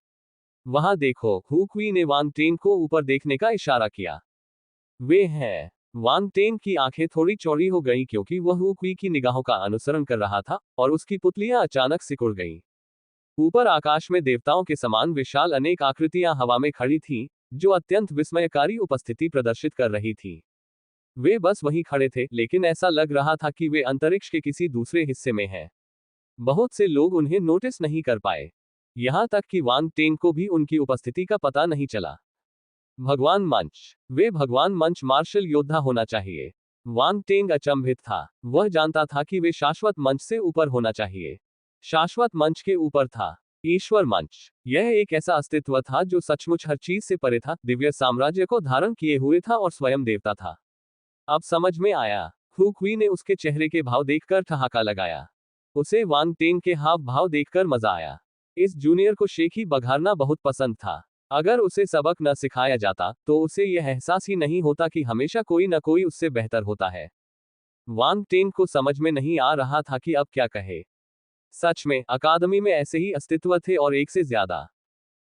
वहां देखो, हु क्वी ने वांग टेंग को ऊपर देखने का इशारा किया। वे हैं। वांग टेंग की आंखें थोड़ी चौड़ी हो गईं क्योंकि वह हु क्वी की निगाहों का अनुसरण कर रहा था, और उसकी पुतलियां अचानक सिकुड़ गईं। ऊपर आकाश में देवताओं के समान विशाल अनेक आकृतियां हवा में खड़ी थीं, जो अत्यंत विस्मयकारी उपस्थिति प्रदर्शित कर रही थीं। वे बस वहीं खड़े थे, लेकिन ऐसा लग रहा था कि वे अंतरिक्ष के किसी दूसरे हिस्से में हैं। बहुत से लोग उन्हें नोटिस नहीं कर पाए। यहां तक कि वांग टेंग को भी उनकी उपस्थिति का पता नहीं चला। भगवान मंच। वे भगवान मंच मार्शल योद्धा होना चाहिए। वांग टेंग अचंभित था। वह जानता था कि वे शाश्वत मंच से ऊपर होना चाहिए। शाश्वत मंच के ऊपर था ईश्वर मंच। यह एक ऐसा अस्तित्व था जो सचमुच हर चीज से परे था, दिव्य साम्राज्य को धारण किए हुए था और स्वयं देवता था। अब समझ में आया। हु क्वी ने उसके चेहरे के भाव देखकर ठहाका लगाया। उसे वांग टेंग के हाव भाव देखकर मजा आया। इस जूनियर को शेखी बघारना बहुत पसंद था। अगर उसे सबक न सिखाया जाता, तो उसे यह एहसास ही नहीं होता कि हमेशा कोई न कोई उससे बेहतर होता है। वांग टेंग को समझ में नहीं आ रहा था कि अब क्या कहे। सच में, अकादमी में ऐसे ही अस्तित्व थे, और एक से ज्यादा।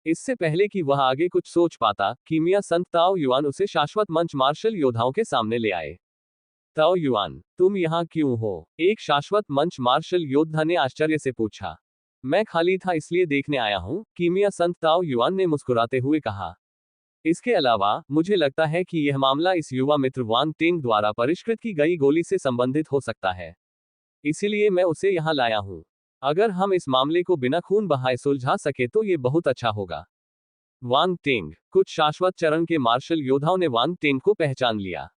इससे पहले कि वह आगे कुछ सोच पाता, कीमिया संत ताओ युआन उसे शाश्वत मंच मार्शल योद्धाओं के सामने ले आए। ताओ युआन, तुम यहाँ क्यों हो? एक शाश्वत मंच मार्शल योद्धा ने आश्चर्य से पूछा। मैं खाली था इसलिए देखने आया हूँ, कीमिया संत ताओ युआन ने मुस्कुराते हुए कहा। इसके अलावा, मुझे लगता है कि यह मामला इस युवा मित्र वांग टेंग द्वारा परिष्कृत की गई गोली से संबंधित हो सकता है। इसीलिए मैं उसे यहाँ लाया हूँ। अगर हम इस मामले को बिना खून बहाए सुलझा सके तो ये बहुत अच्छा होगा। वांग टेंग। कुछ शाश्वत चरण के मार्शल योद्धाओं ने वांग टेंग को पहचान लिया।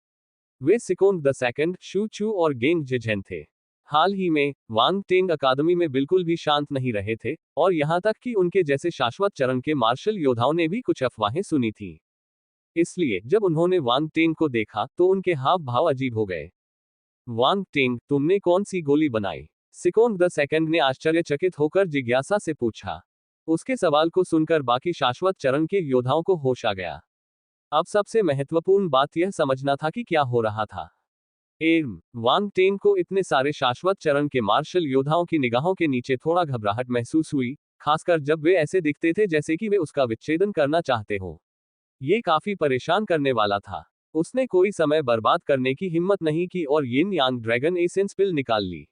वे सिकोंग द सेकंड, शू चू और गेंग जिझेन थे। हाल ही में, वांग टेंग अकादमी में बिल्कुल भी शांत नहीं रहे थे, और यहां तक कि उनके जैसे शाश्वत चरण के मार्शल योद्धाओं ने भी कुछ अफवाहें सुनी थी। इसलिए जब उन्होंने वांग टेंग को देखा तो उनके हाव भाव अजीब हो गए। वांग टेंग, तुमने कौन सी गोली बनाई? सिकोंग द सेकंड ने आश्चर्यचकित होकर जिज्ञासा से पूछा। उसके सवाल को सुनकर बाकी शाश्वत चरण के योद्धाओं को होश आ गया। अब सबसे महत्वपूर्ण बात यह समझना था कि क्या हो रहा था। वांग टेंग को इतने सारे शाश्वत चरण के मार्शल योद्धाओं की निगाहों के नीचे थोड़ा घबराहट महसूस हुई, खासकर जब वे ऐसे दिखते थे जैसे कि वे उसका विच्छेदन करना चाहते हो। ये काफी परेशान करने वाला था। उसने कोई समय बर्बाद करने की हिम्मत नहीं की और यिन यांग ड्रैगन एसेंस पिल निकाल ली।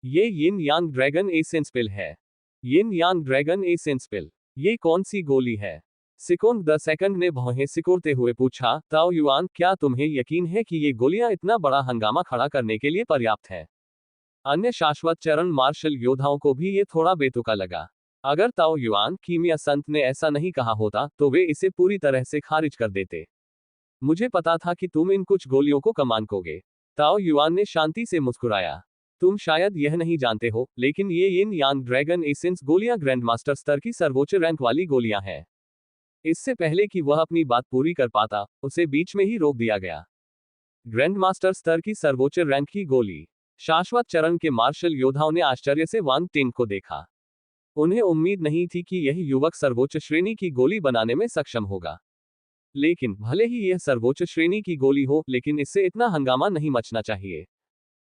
ये यिन यांग ड्रैगन एसेंस पिल है। यिन यांग ड्रैगन एसेंस पिल। ये कौन सी गोली है? सिकोंग द सेकंड ने भौहें सिकोड़ते हुए पूछा। ताओ युआन, क्या तुम्हें यकीन है कि ये गोलियां इतना बड़ा हंगामा खड़ा करने के लिए पर्याप्त है? अन्य शाश्वत चरण मार्शल योद्धाओं को भी ये थोड़ा बेतुका लगा। अगर ताओ युआन, कीमिया संत ने ऐसा नहीं कहा होता, तो वे इसे पूरी तरह से खारिज कर देते। मुझे पता था कि तुम इन कुछ गोलियों को कमान कोगे। ताओ युआन ने शांति से मुस्कुराया। तुम शायद यह नहीं जानते हो, लेकिन ये यिन यांग ड्रैगन एसेंस गोलियां ग्रैंडमास्टर स्तर की सर्वोच्च रैंक वाली गोलियां हैं। इससे पहले कि वह अपनी बात पूरी कर पाता, उसे बीच में ही रोक दिया गया। ग्रैंडमास्टर स्तर की सर्वोच्च रैंक की गोली। शाश्वत चरण के मार्शल योद्धाओं ने आश्चर्य से वांग टेंग को देखा। उन्हें उम्मीद नहीं थी कि यह युवक सर्वोच्च श्रेणी की गोली बनाने में सक्षम होगा। लेकिन भले ही यह सर्वोच्च श्रेणी की गोली हो, लेकिन इससे इतना हंगामा नहीं मचना चाहिए।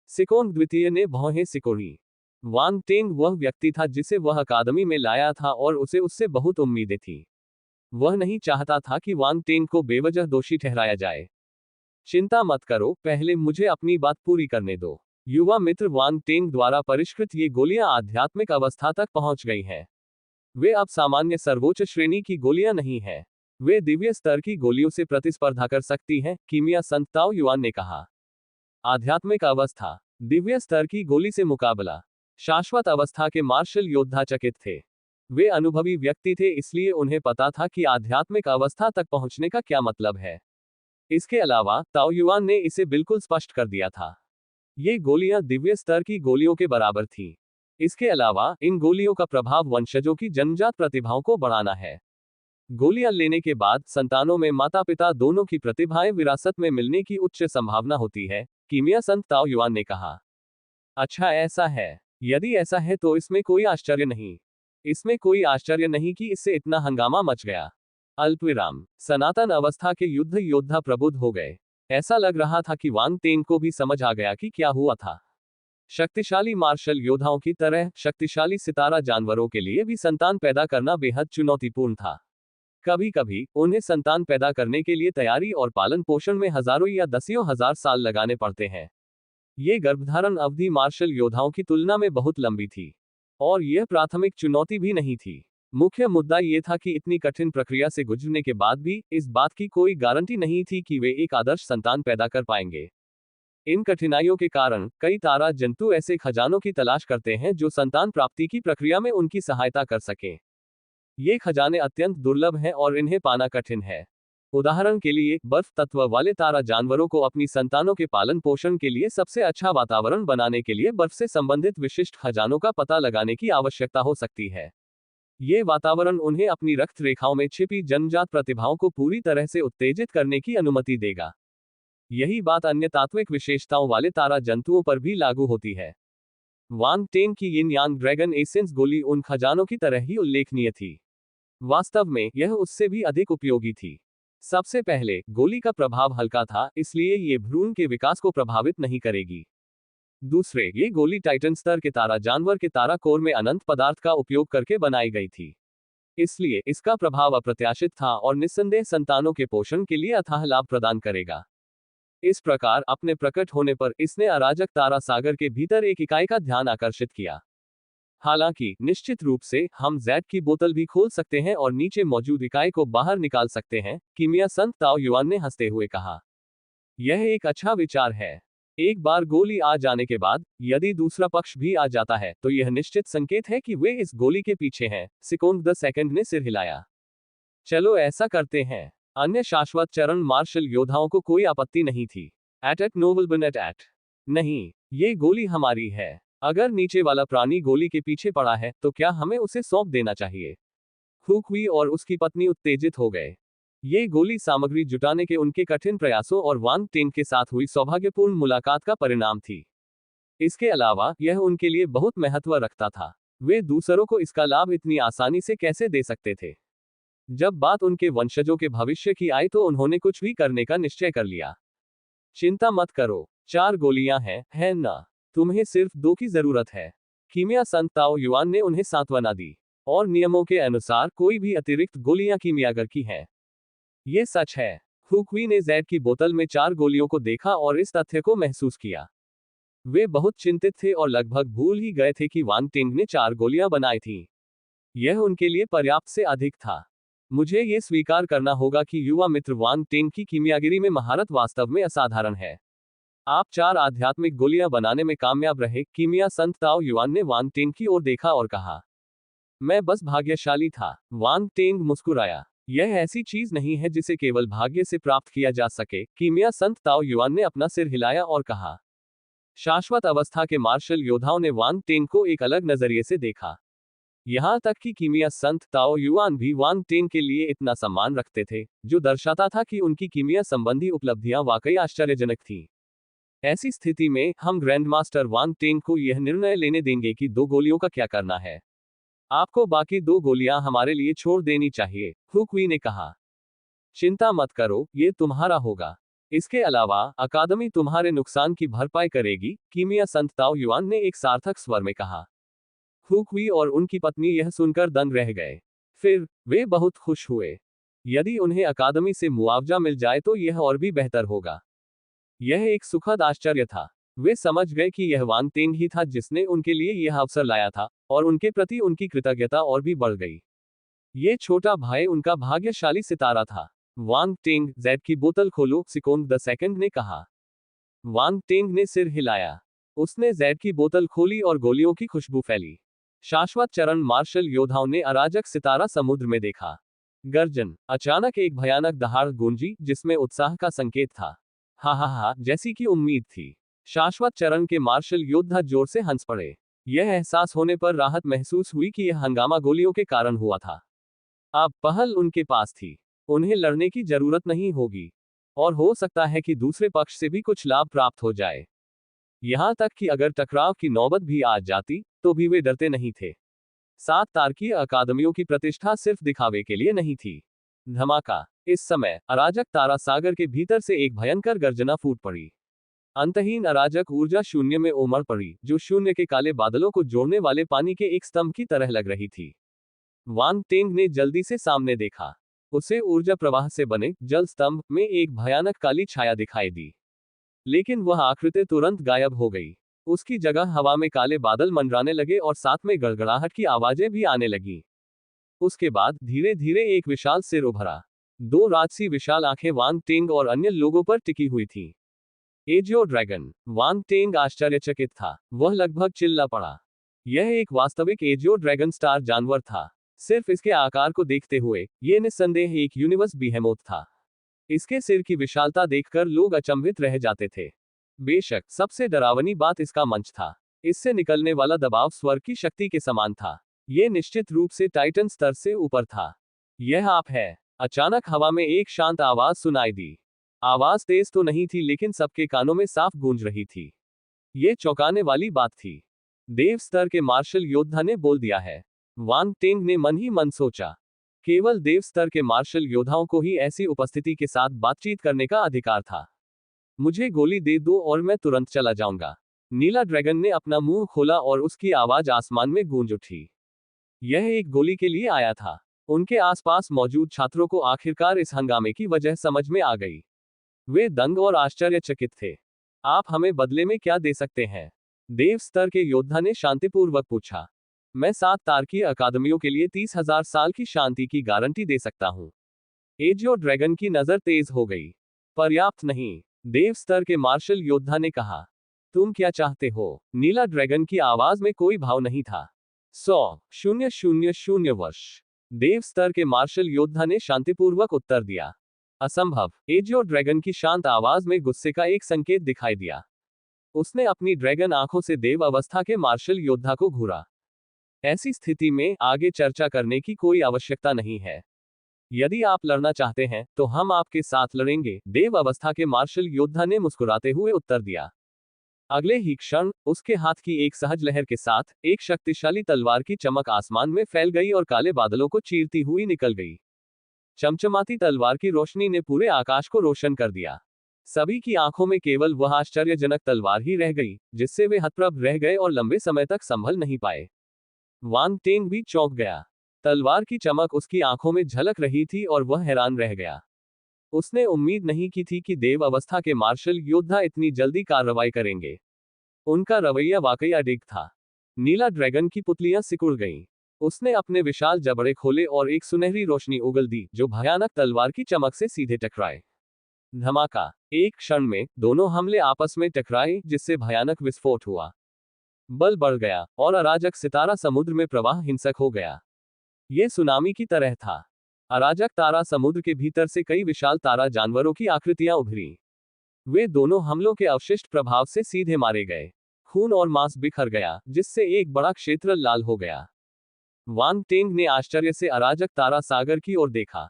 सिकोन द्वितीय ने भौहें सिकोड़ी। वांग टेंग वह व्यक्ति था जिसे वह अकादमी में लाया था और उसे उससे बहुत उम्मीदें थी। वह नहीं चाहता था कि वांग टेंग को बेवजह दोषी ठहराया जाए। चिंता मत करो, पहले मुझे अपनी बात पूरी करने दो। युवा मित्र वांग टेंग द्वारा परिष्कृत ये गोलियां आध्यात्मिक अवस्था तक पहुंच गई हैं। वे अब सामान्य सर्वोच्च श्रेणी की गोलियां नहीं हैं। वे दिव्य स्तर की गोलियों से प्रतिस्पर्धा कर सकती हैं, कीमिया संत ताओ युआन ने कहा। आध्यात्मिक अवस्था, दिव्य स्तर की गोली से मुकाबला। शाश्वत अवस्था के मार्शल योद्धा चकित थे। वे अनुभवी व्यक्ति थे, इसलिए उन्हें पता था कि आध्यात्मिक अवस्था तक पहुंचने का क्या मतलब है। इसके अलावा ताओ युआन ने इसे बिल्कुल स्पष्ट कर दिया था। ये गोलियां दिव्य स्तर की गोलियों के बराबर थीं। इसके अलावा इन गोलियों का प्रभाव वंशजों की जन्मजात प्रतिभाओं को बढ़ाना है। गोलियां लेने के बाद संतानों में माता पिता दोनों की प्रतिभाएं विरासत में मिलने की उच्च संभावना होती है, कीमिया संत ताओ युआन ने कहा। अच्छा ऐसा है। यदि ऐसा है तो इसमें कोई आश्चर्य नहीं। इसमें कोई आश्चर्य नहीं कि इससे इतना हंगामा मच गया। अल्पविराम। सनातन अवस्था के युद्ध योद्धा प्रबुद्ध हो गए। ऐसा लग रहा था कि वांग टेंग को भी समझ आ गया कि क्या हुआ था। शक्तिशाली मार्शल योद्धाओं की तरह शक्तिशाली सितारा जानवरों के लिए भी संतान पैदा करना बेहद चुनौतीपूर्ण था। कभी कभी उन्हें संतान पैदा करने के लिए तैयारी और पालन पोषण में हजारों या दसियों हजार साल लगाने पड़ते हैं। ये गर्भधारण अवधि मार्शल योद्धाओं की तुलना में बहुत लंबी थी। और यह प्राथमिक चुनौती भी नहीं थी। मुख्य मुद्दा यह था कि इतनी कठिन प्रक्रिया से गुजरने के बाद भी इस बात की कोई गारंटी नहीं थी कि वे एक आदर्श संतान पैदा कर पाएंगे। इन कठिनाइयों के कारण कई तारा जंतु ऐसे खजानों की तलाश करते हैं जो संतान प्राप्ति की प्रक्रिया में उनकी सहायता कर सकें। ये खजाने अत्यंत दुर्लभ हैं और इन्हें पाना कठिन है। उदाहरण के लिए, बर्फ तत्व वाले तारा जानवरों को अपनी संतानों के पालन पोषण के लिए सबसे अच्छा वातावरण बनाने के लिए बर्फ से संबंधित विशिष्ट खजानों का पता लगाने की आवश्यकता हो सकती है। ये वातावरण उन्हें अपनी रक्त रेखाओं में छिपी जन्मजात प्रतिभाओं को पूरी तरह से उत्तेजित करने की अनुमति देगा। यही बात अन्य तात्विक विशेषताओं वाले तारा जंतुओं पर भी लागू होती है। वांग टेंग की यिन यांग ड्रैगन एसेंस गोली उन खजानों की तरह ही उल्लेखनीय थी। वास्तव में यह उससे भी अधिक उपयोगी थी। सबसे पहले, गोली का प्रभाव हल्का था, इसलिए ये भ्रूण के विकास को प्रभावित नहीं करेगी। दूसरे, ये गोली टाइटन स्तर के तारा जानवर के तारा कोर में अनंत पदार्थ का उपयोग करके बनाई गई थी। इसलिए इसका प्रभाव अप्रत्याशित था और निस्संदेह संतानों के पोषण के लिए अथाह लाभ प्रदान करेगा। इस प्रकार अपने प्रकट होने पर इसने अराजक तारा सागर के भीतर एक इकाई का ध्यान आकर्षित किया। हालांकि निश्चित रूप से हम जैड की बोतल भी खोल सकते हैं और नीचे मौजूद इकाई को बाहर निकाल सकते हैं, कीमिया संत ताओ युआन ने हंसते हुए कहा। यह एक अच्छा विचार है। एक बार गोली आ जाने के बाद यदि दूसरा पक्ष भी आ जाता है तो यह निश्चित संकेत है कि वे इस गोली के पीछे हैं। सिकोंग द सेकंड ने सिर हिलाया। चलो ऐसा करते हैं। अन्य शाश्वत चरण मार्शल योद्धाओं को कोई आपत्ति नहीं थी। एट नोबल एट। नहीं, ये गोली हमारी है। अगर नीचे वाला प्राणी गोली के पीछे पड़ा है तो क्या हमें उसे सौंप देना चाहिए? हुक्वी और उसकी पत्नी उत्तेजित हो गए। ये गोली सामग्री जुटाने के उनके कठिन प्रयासों और वांग टेंग के साथ हुई सौभाग्यपूर्ण मुलाकात का परिणाम थी। इसके अलावा यह उनके लिए बहुत महत्व रखता था। वे दूसरों को इसका लाभ इतनी आसानी से कैसे दे सकते थे? जब बात उनके वंशजों के भविष्य की आई तो उन्होंने कुछ भी करने का निश्चय कर लिया। चिंता मत करो, 4 गोलियां हैं, है ना? तुम्हें सिर्फ 2 की जरूरत है। कीमिया संत ताओ युआन ने उन्हें सांत्वना दी। और नियमों के अनुसार कोई भी अतिरिक्त गोलियां कीमियागर की हैं। ये सच है। हुक्वी ने जैड की बोतल में 4 गोलियों को देखा और इस तथ्य को महसूस किया। वे बहुत चिंतित थे और लगभग भूल ही गए थे कि वांग टेंग ने 4 गोलियां बनाई थीं। यह उनके लिए पर्याप्त से अधिक था। मुझे ये स्वीकार करना होगा कि युवा मित्र वांग टेंग की कीमियागिरी में महारत वास्तव में असाधारण है। आप 4 आध्यात्मिक गोलियां बनाने में कामयाब रहे। कीमिया संत ताओ युआन ने वांग टेंग की ओर देखा और कहा, मैं बस भाग्यशाली था। वांग टेंग मुस्कुराया। यह ऐसी चीज नहीं है जिसे केवल भाग्य से प्राप्त किया जा सके। कीमिया संत ताओ युआन ने अपना सिर हिलाया और कहा। शाश्वत अवस्था के मार्शल योद्धाओं ने वांग टेंग को एक अलग नजरिए से देखा। यहां तक कि कीमिया संत ताओ युआन भी वांग टेंग के लिए इतना सम्मान रखते थे, जो दर्शाता था कि उनकी कीमिया संबंधी उपलब्धियां वाकई आश्चर्यजनक थीं। ऐसी स्थिति में हम ग्रैंड मास्टर वांग टेंग को यह निर्णय लेने देंगे कि 2 गोलियों का क्या करना है। आपको बाकी 2 गोलियां हमारे लिए छोड़ देनी चाहिए, हुक्वी ने कहा। चिंता मत करो, ये तुम्हारा होगा। इसके अलावा अकादमी तुम्हारे नुकसान की भरपाई करेगी, कीमिया संत ताओ युआन ने एक सार्थक स्वर में कहा। हुक्वी और उनकी पत्नी यह सुनकर दंग रह गए। फिर वे बहुत खुश हुए। यदि उन्हें अकादमी से मुआवजा मिल जाए तो यह और भी बेहतर होगा। यह एक सुखद आश्चर्य था। वे समझ गए कि यह वांग तेंग ही था जिसने उनके लिए यह अवसर लाया था, और उनके प्रति उनकी कृतज्ञता और भी बढ़ गई। ये छोटा भाई उनका भाग्यशाली सितारा था। वांग टेंग, जैद की बोतल खोलो, सिकोंग द सेकंड ने कहा। वांग टेंग ने सिर हिलाया। उसने जैद की बोतल खोली और गोलियों की खुशबू फैली। शाश्वत चरण मार्शल योद्धाओं ने अराजक सितारा समुद्र में देखा। गर्जन। अचानक एक भयानक दहाड़ गूंजी जिसमें उत्साह का संकेत था। हा हा हा, जैसी की उम्मीद थी। शाश्वत चरण के मार्शल योद्धा जोर से हंस पड़े। यह एहसास होने पर राहत महसूस हुई कि यह हंगामा गोलियों के कारण हुआ था। अब पहल उनके पास थी। उन्हें लड़ने की जरूरत नहीं होगी। और हो सकता है कि दूसरे पक्ष से भी कुछ लाभ प्राप्त हो जाए। यहां तक कि अगर टकराव की नौबत भी आ जाती, तो भी वे डरते नहीं थे। 7 तारकीय अकादमियों की प्रतिष्ठा सिर्फ दिखावे के लिए नहीं थी। धमाका। इस समय अराजक तारा सागर के भीतर से एक भयंकर गर्जना फूट पड़ी। अंतहीन अराजक ऊर्जा शून्य में उमड़ पड़ी, जो शून्य के काले बादलों को जोड़ने वाले पानी के एक स्तंभ की तरह लग रही थी। वांग टेंग ने जल्दी से सामने देखा। उसे ऊर्जा प्रवाह से बने जल स्तंभ में एक भयानक काली छाया दिखाई दी। लेकिन वह आकृति तुरंत गायब हो गई। उसकी जगह हवा में काले बादल मंडराने लगे और साथ में गड़गड़ाहट की आवाजें भी आने लगीं। उसके बाद धीरे धीरे एक विशाल सिर उभरा। 2 राजसी विशाल आंखें वांग टेंग और अन्य लोगों पर टिकी हुई थीं। AJIO dragon. वांग टेंग आश्चर्यचकित था। वह लगभग चिल्ला पड़ा। यह एक वास्तविक एजियो ड्रैगन स्टार जानवर था। सिर्फ इसके आकार को देखते हुए, ये निस्संदेह एक यूनिवर्स बीहेमोथ था। इसके सिर की विशालता देखकर लोग अचंभित रह जाते थे। बेशक सबसे डरावनी बात इसका मंच था। इससे निकलने वाला दबाव स्वर्ग की शक्ति के समान था। यह निश्चित रूप से टाइटन स्तर से ऊपर था। यह आप है। अचानक हवा में एक शांत आवाज सुनाई दी। आवाज तेज तो नहीं थी, लेकिन सबके कानों में साफ गूंज रही थी। यह चौंकाने वाली बात थी। देव स्तर के मार्शल योद्धा ने बोल दिया है। वांग टेंग ने मन ही मन सोचा। केवल देव स्तर के मार्शल योद्धाओं को ही ऐसी उपस्थिति के साथ बातचीत करने का अधिकार था। मुझे गोली दे दो और मैं तुरंत चला जाऊंगा। नीला ड्रैगन ने अपना मुंह खोला और उसकी आवाज आसमान में गूंज उठी। यह एक गोली के लिए आया था। उनके आसपास मौजूद छात्रों को आखिरकार इस हंगामे की वजह समझ में आ गई। वे दंग और आश्चर्यचकित थे। आप हमें बदले में क्या दे सकते हैं? देव स्तर के योद्धा ने शांतिपूर्वक पूछा। मैं 7 तारकीय अकादमियों के लिए 30,000 साल की शांति की गारंटी दे सकता हूं। एजियो ड्रैगन की नजर तेज हो गई। पर्याप्त नहीं, देव स्तर के मार्शल योद्धा ने कहा। तुम क्या चाहते हो? नीला ड्रैगन की आवाज में कोई भाव नहीं था। 100,000 वर्ष। देव स्तर के मार्शल योद्धा ने शांतिपूर्वक उत्तर दिया। असंभव। एजियो ड्रैगन की शांत आवाज में गुस्से का एक संकेत दिखाई दिया। उसने अपनी ड्रैगन आंखों से देव अवस्था के मार्शल योद्धा को घूरा। ऐसी स्थिति में आगे चर्चा करने की कोई आवश्यकता नहीं है। यदि आप लड़ना चाहते हैं तो हम आपके साथ लड़ेंगे, देव अवस्था के मार्शल योद्धा ने मुस्कुराते हुए उत्तर दिया। अगले ही क्षण उसके हाथ की एक सहज लहर के साथ एक शक्तिशाली तलवार की चमक आसमान में फैल गई और काले बादलों को चीरती हुई निकल गई। चमचमाती तलवार की रोशनी ने पूरे आकाश को रोशन कर दिया। सभी की आंखों में केवल वह आश्चर्यजनक तलवार ही रह गई, जिससे वे हतप्रभ रह गए और लंबे समय तक संभल नहीं पाए। वांग टेंग भी चौंक गया। तलवार की चमक उसकी आंखों में झलक रही थी और वह हैरान रह गया। उसने उम्मीद नहीं की थी कि देव अवस्था के मार्शल योद्धा इतनी जल्दी कार्रवाई करेंगे। उनका रवैया वाकई अडिग था। नीला ड्रैगन की पुतलियां सिकुड़ गईं। उसने अपने विशाल जबड़े खोले और एक सुनहरी रोशनी उगल दी, जो भयानक तलवार की चमक से सीधे टकराए। धमाका। एक क्षण में दोनों हमले आपस में टकराए, जिससे भयानक विस्फोट हुआ। बल बढ़ गया और अराजक सितारा समुद्र में प्रवाह हिंसक हो गया। यह सुनामी की तरह था। अराजक तारा समुद्र के भीतर से कई विशाल तारा जानवरों की आकृतियां उभरी। वे दोनों हमलों के अवशिष्ट प्रभाव से सीधे मारे गए। खून और मांस बिखर गया, जिससे एक बड़ा क्षेत्र लाल हो गया। वांग टेंग ने आश्चर्य से अराजक तारा सागर की ओर देखा।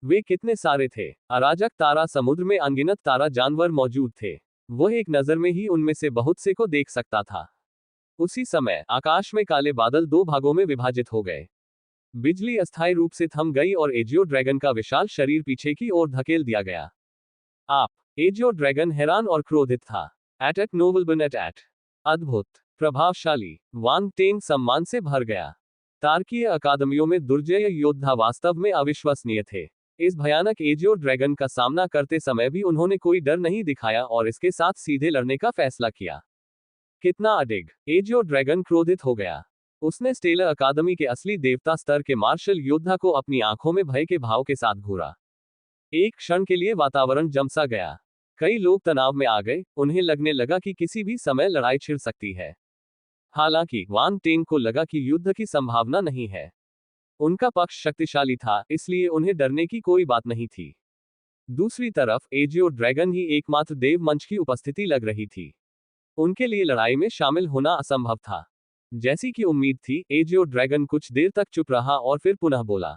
वे कितने सारे थे! अराजक तारा समुद्र में अनगिनत तारा जानवर मौजूद थे। वह एक नजर में ही उनमें से बहुत से को देख सकता था। उसी समय आकाश में काले बादल 2 भागों में विभाजित हो गए। बिजली अस्थायी रूप से थम गई और एजियो ड्रैगन का विशाल शरीर पीछे की ओर धकेल दिया गया। आप एजियो ड्रैगन हैरान और क्रोधित था। एट नोबल एट अद्भुत, प्रभावशाली, वांग टेंग सम्मान से भर गया। तार्कीय अकादमियों में दुर्जय योद्धा वास्तव में अविश्वसनीय थे। इस भयानक एजियो ड्रैगन का सामना करते समय भी उन्होंने कोई डर नहीं दिखाया और इसके साथ सीधे लड़ने का फैसला किया। कितना अडिग! एजियो ड्रैगन क्रोधित हो गया। उसने स्टेलर अकादमी के असली देवता स्तर के मार्शल योद्धा को अपनी आंखों में भय के भाव के साथ घूरा। एक क्षण के लिए वातावरण जमसा गया। कई लोग तनाव में आ गए, उन्हें लगने लगा कि किसी भी समय लड़ाई छिड़ सकती है। हालांकि वांग टेंग को लगा कि युद्ध की संभावना नहीं है। उनका पक्ष शक्तिशाली था, इसलिए उन्हें डरने की कोई बात नहीं थी। दूसरी तरफ एजियो ड्रैगन ही एकमात्र देव मंच की उपस्थिति लग रही थी। उनके लिए लड़ाई में शामिल होना असंभव था। जैसी कि उम्मीद थी, एजियो ड्रैगन कुछ देर तक चुप रहा और फिर पुनः बोला,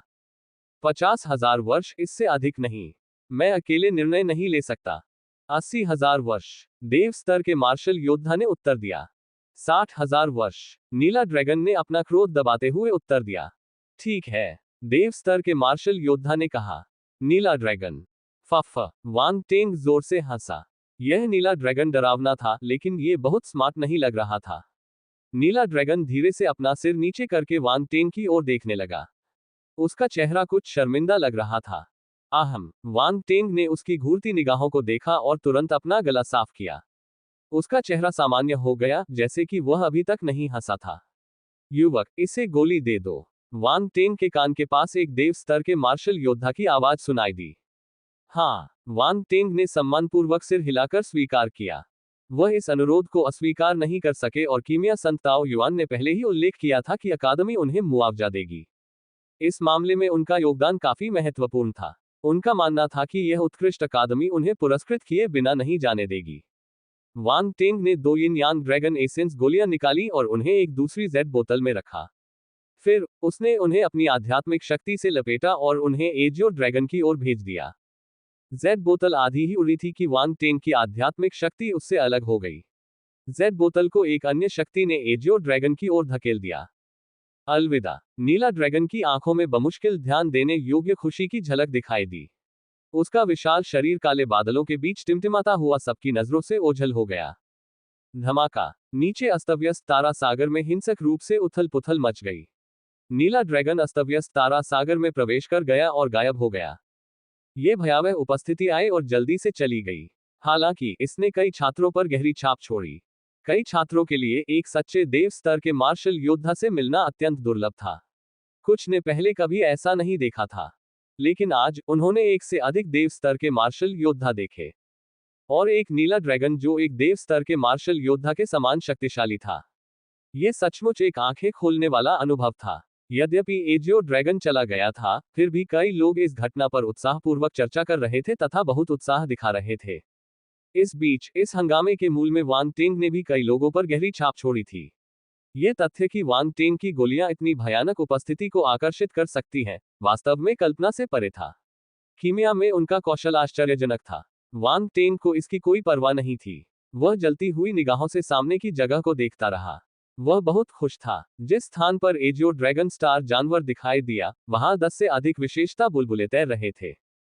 50,000 वर्ष, इससे अधिक नहीं। मैं अकेले निर्णय नहीं ले सकता। 80,000 वर्ष, देव स्तर के मार्शल योद्धा ने उत्तर दिया। 60,000 वर्ष, नीला ड्रैगन ने अपना क्रोध दबाते हुए उत्तर दिया। ठीक है, देव स्तर के मार्शल योद्धा ने कहा। नीला ड्रैगन। फफ, वांग टेंग जोर से हंसा। यह नीला ड्रैगन डरावना था, लेकिन ये बहुत स्मार्ट नहीं लग रहा था। नीला ड्रैगन धीरे से अपना सिर नीचे करके वांग टेंग की ओर देखने लगा। उसका चेहरा कुछ शर्मिंदा लग रहा था। आहम, वांग टेंग ने उसकी घूरती निगाहों को देखा और तुरंत अपना गला साफ किया। उसका चेहरा सामान्य हो गया, जैसे कि वह अभी तक नहीं हंसा था। युवक, इसे गोली दे दो। वांग टेंग के कान के पास एक देव स्तर के मार्शल योद्धा की आवाज सुनाई दी। हाँ, वांग टेंग ने सम्मानपूर्वक सिर हिलाकर स्वीकार किया। वह इस अनुरोध को अस्वीकार नहीं कर सके और कीमिया संत ताओ युआन ने पहले ही उल्लेख किया था कि अकादमी उन्हें मुआवजा देगी। इस मामले में उनका योगदान काफी महत्वपूर्ण था। उनका मानना था कि यह उत्कृष्ट अकादमी उन्हें पुरस्कृत किए बिना नहीं जाने देगी। वांग टेंग ने 2 यिन यांग ड्रैगन एसेंस गोलियां निकाली और उन्हें एक दूसरी जेड बोतल में रखा। फिर उसने उन्हें अपनी आध्यात्मिक शक्ति से लपेटा और उन्हें एजियो ड्रैगन की ओर भेज दिया। जेड बोतल आधी ही उड़ी थी कि वांग टेंग की आध्यात्मिक शक्ति उससे अलग हो गई। जेड बोतल को एक अन्य शक्ति ने एजियो ड्रैगन की ओर धकेल दिया। अलविदा। नीला ड्रैगन की आंखों में बमुश्किल ध्यान देने योग्य खुशी की झलक दिखाई दी। उसका विशाल शरीर काले बादलों के बीच टिमटिमाता हुआ सबकी नजरों से ओझल हो गया। धमाका। नीचे अस्तव्यस्त तारा सागर में हिंसक रूप से उथल पुथल मच गई। नीला ड्रैगन अस्तव्यस्त तारा सागर में प्रवेश कर गया और गायब हो गया। ये भयावह उपस्थिति आई और जल्दी से चली गई। हालांकि इसने कई छात्रों पर गहरी छाप छोड़ी। कई छात्रों के लिए एक सच्चे देव स्तर के मार्शल योद्धा से मिलना अत्यंत दुर्लभ था। कुछ ने पहले कभी ऐसा नहीं देखा था, लेकिन आज उन्होंने एक से अधिक देव स्तर के मार्शल योद्धा देखे, और एक नीला ड्रैगन जो एक देव स्तर के मार्शल योद्धा के समान शक्तिशाली था। यह सचमुच एक आंखें खोलने वाला अनुभव था। यद्यपि एजियो ड्रैगन चला गया था, फिर भी कई लोग इस घटना पर उत्साहपूर्वक चर्चा कर रहे थे तथा बहुत उत्साह दिखा रहे थे। इस बीच इस हंगामे के मूल में वांग टेंग ने भी कई लोगों पर गहरी छाप छोड़ी थी। ये तथ्य कि वांग टेंग की गोलियां इतनी भयानक उपस्थिति को आकर्षित कर सकती हैं, वास्तव में कल्पना से परे था। कीमिया में उनका कौशल आश्चर्यजनक था। वांग टेंग को इसकी कोई परवाह नहीं थी। वह जलती हुई निगाहों से सामने की जगह को देखता रहा। वह बहुत खुश था। जिस स्थान पर एजियो ड्रैगन स्टार जानवर दिखाई दिया, वहां 10 से अधिक विशेषता बुलबुले तैर रहे थे।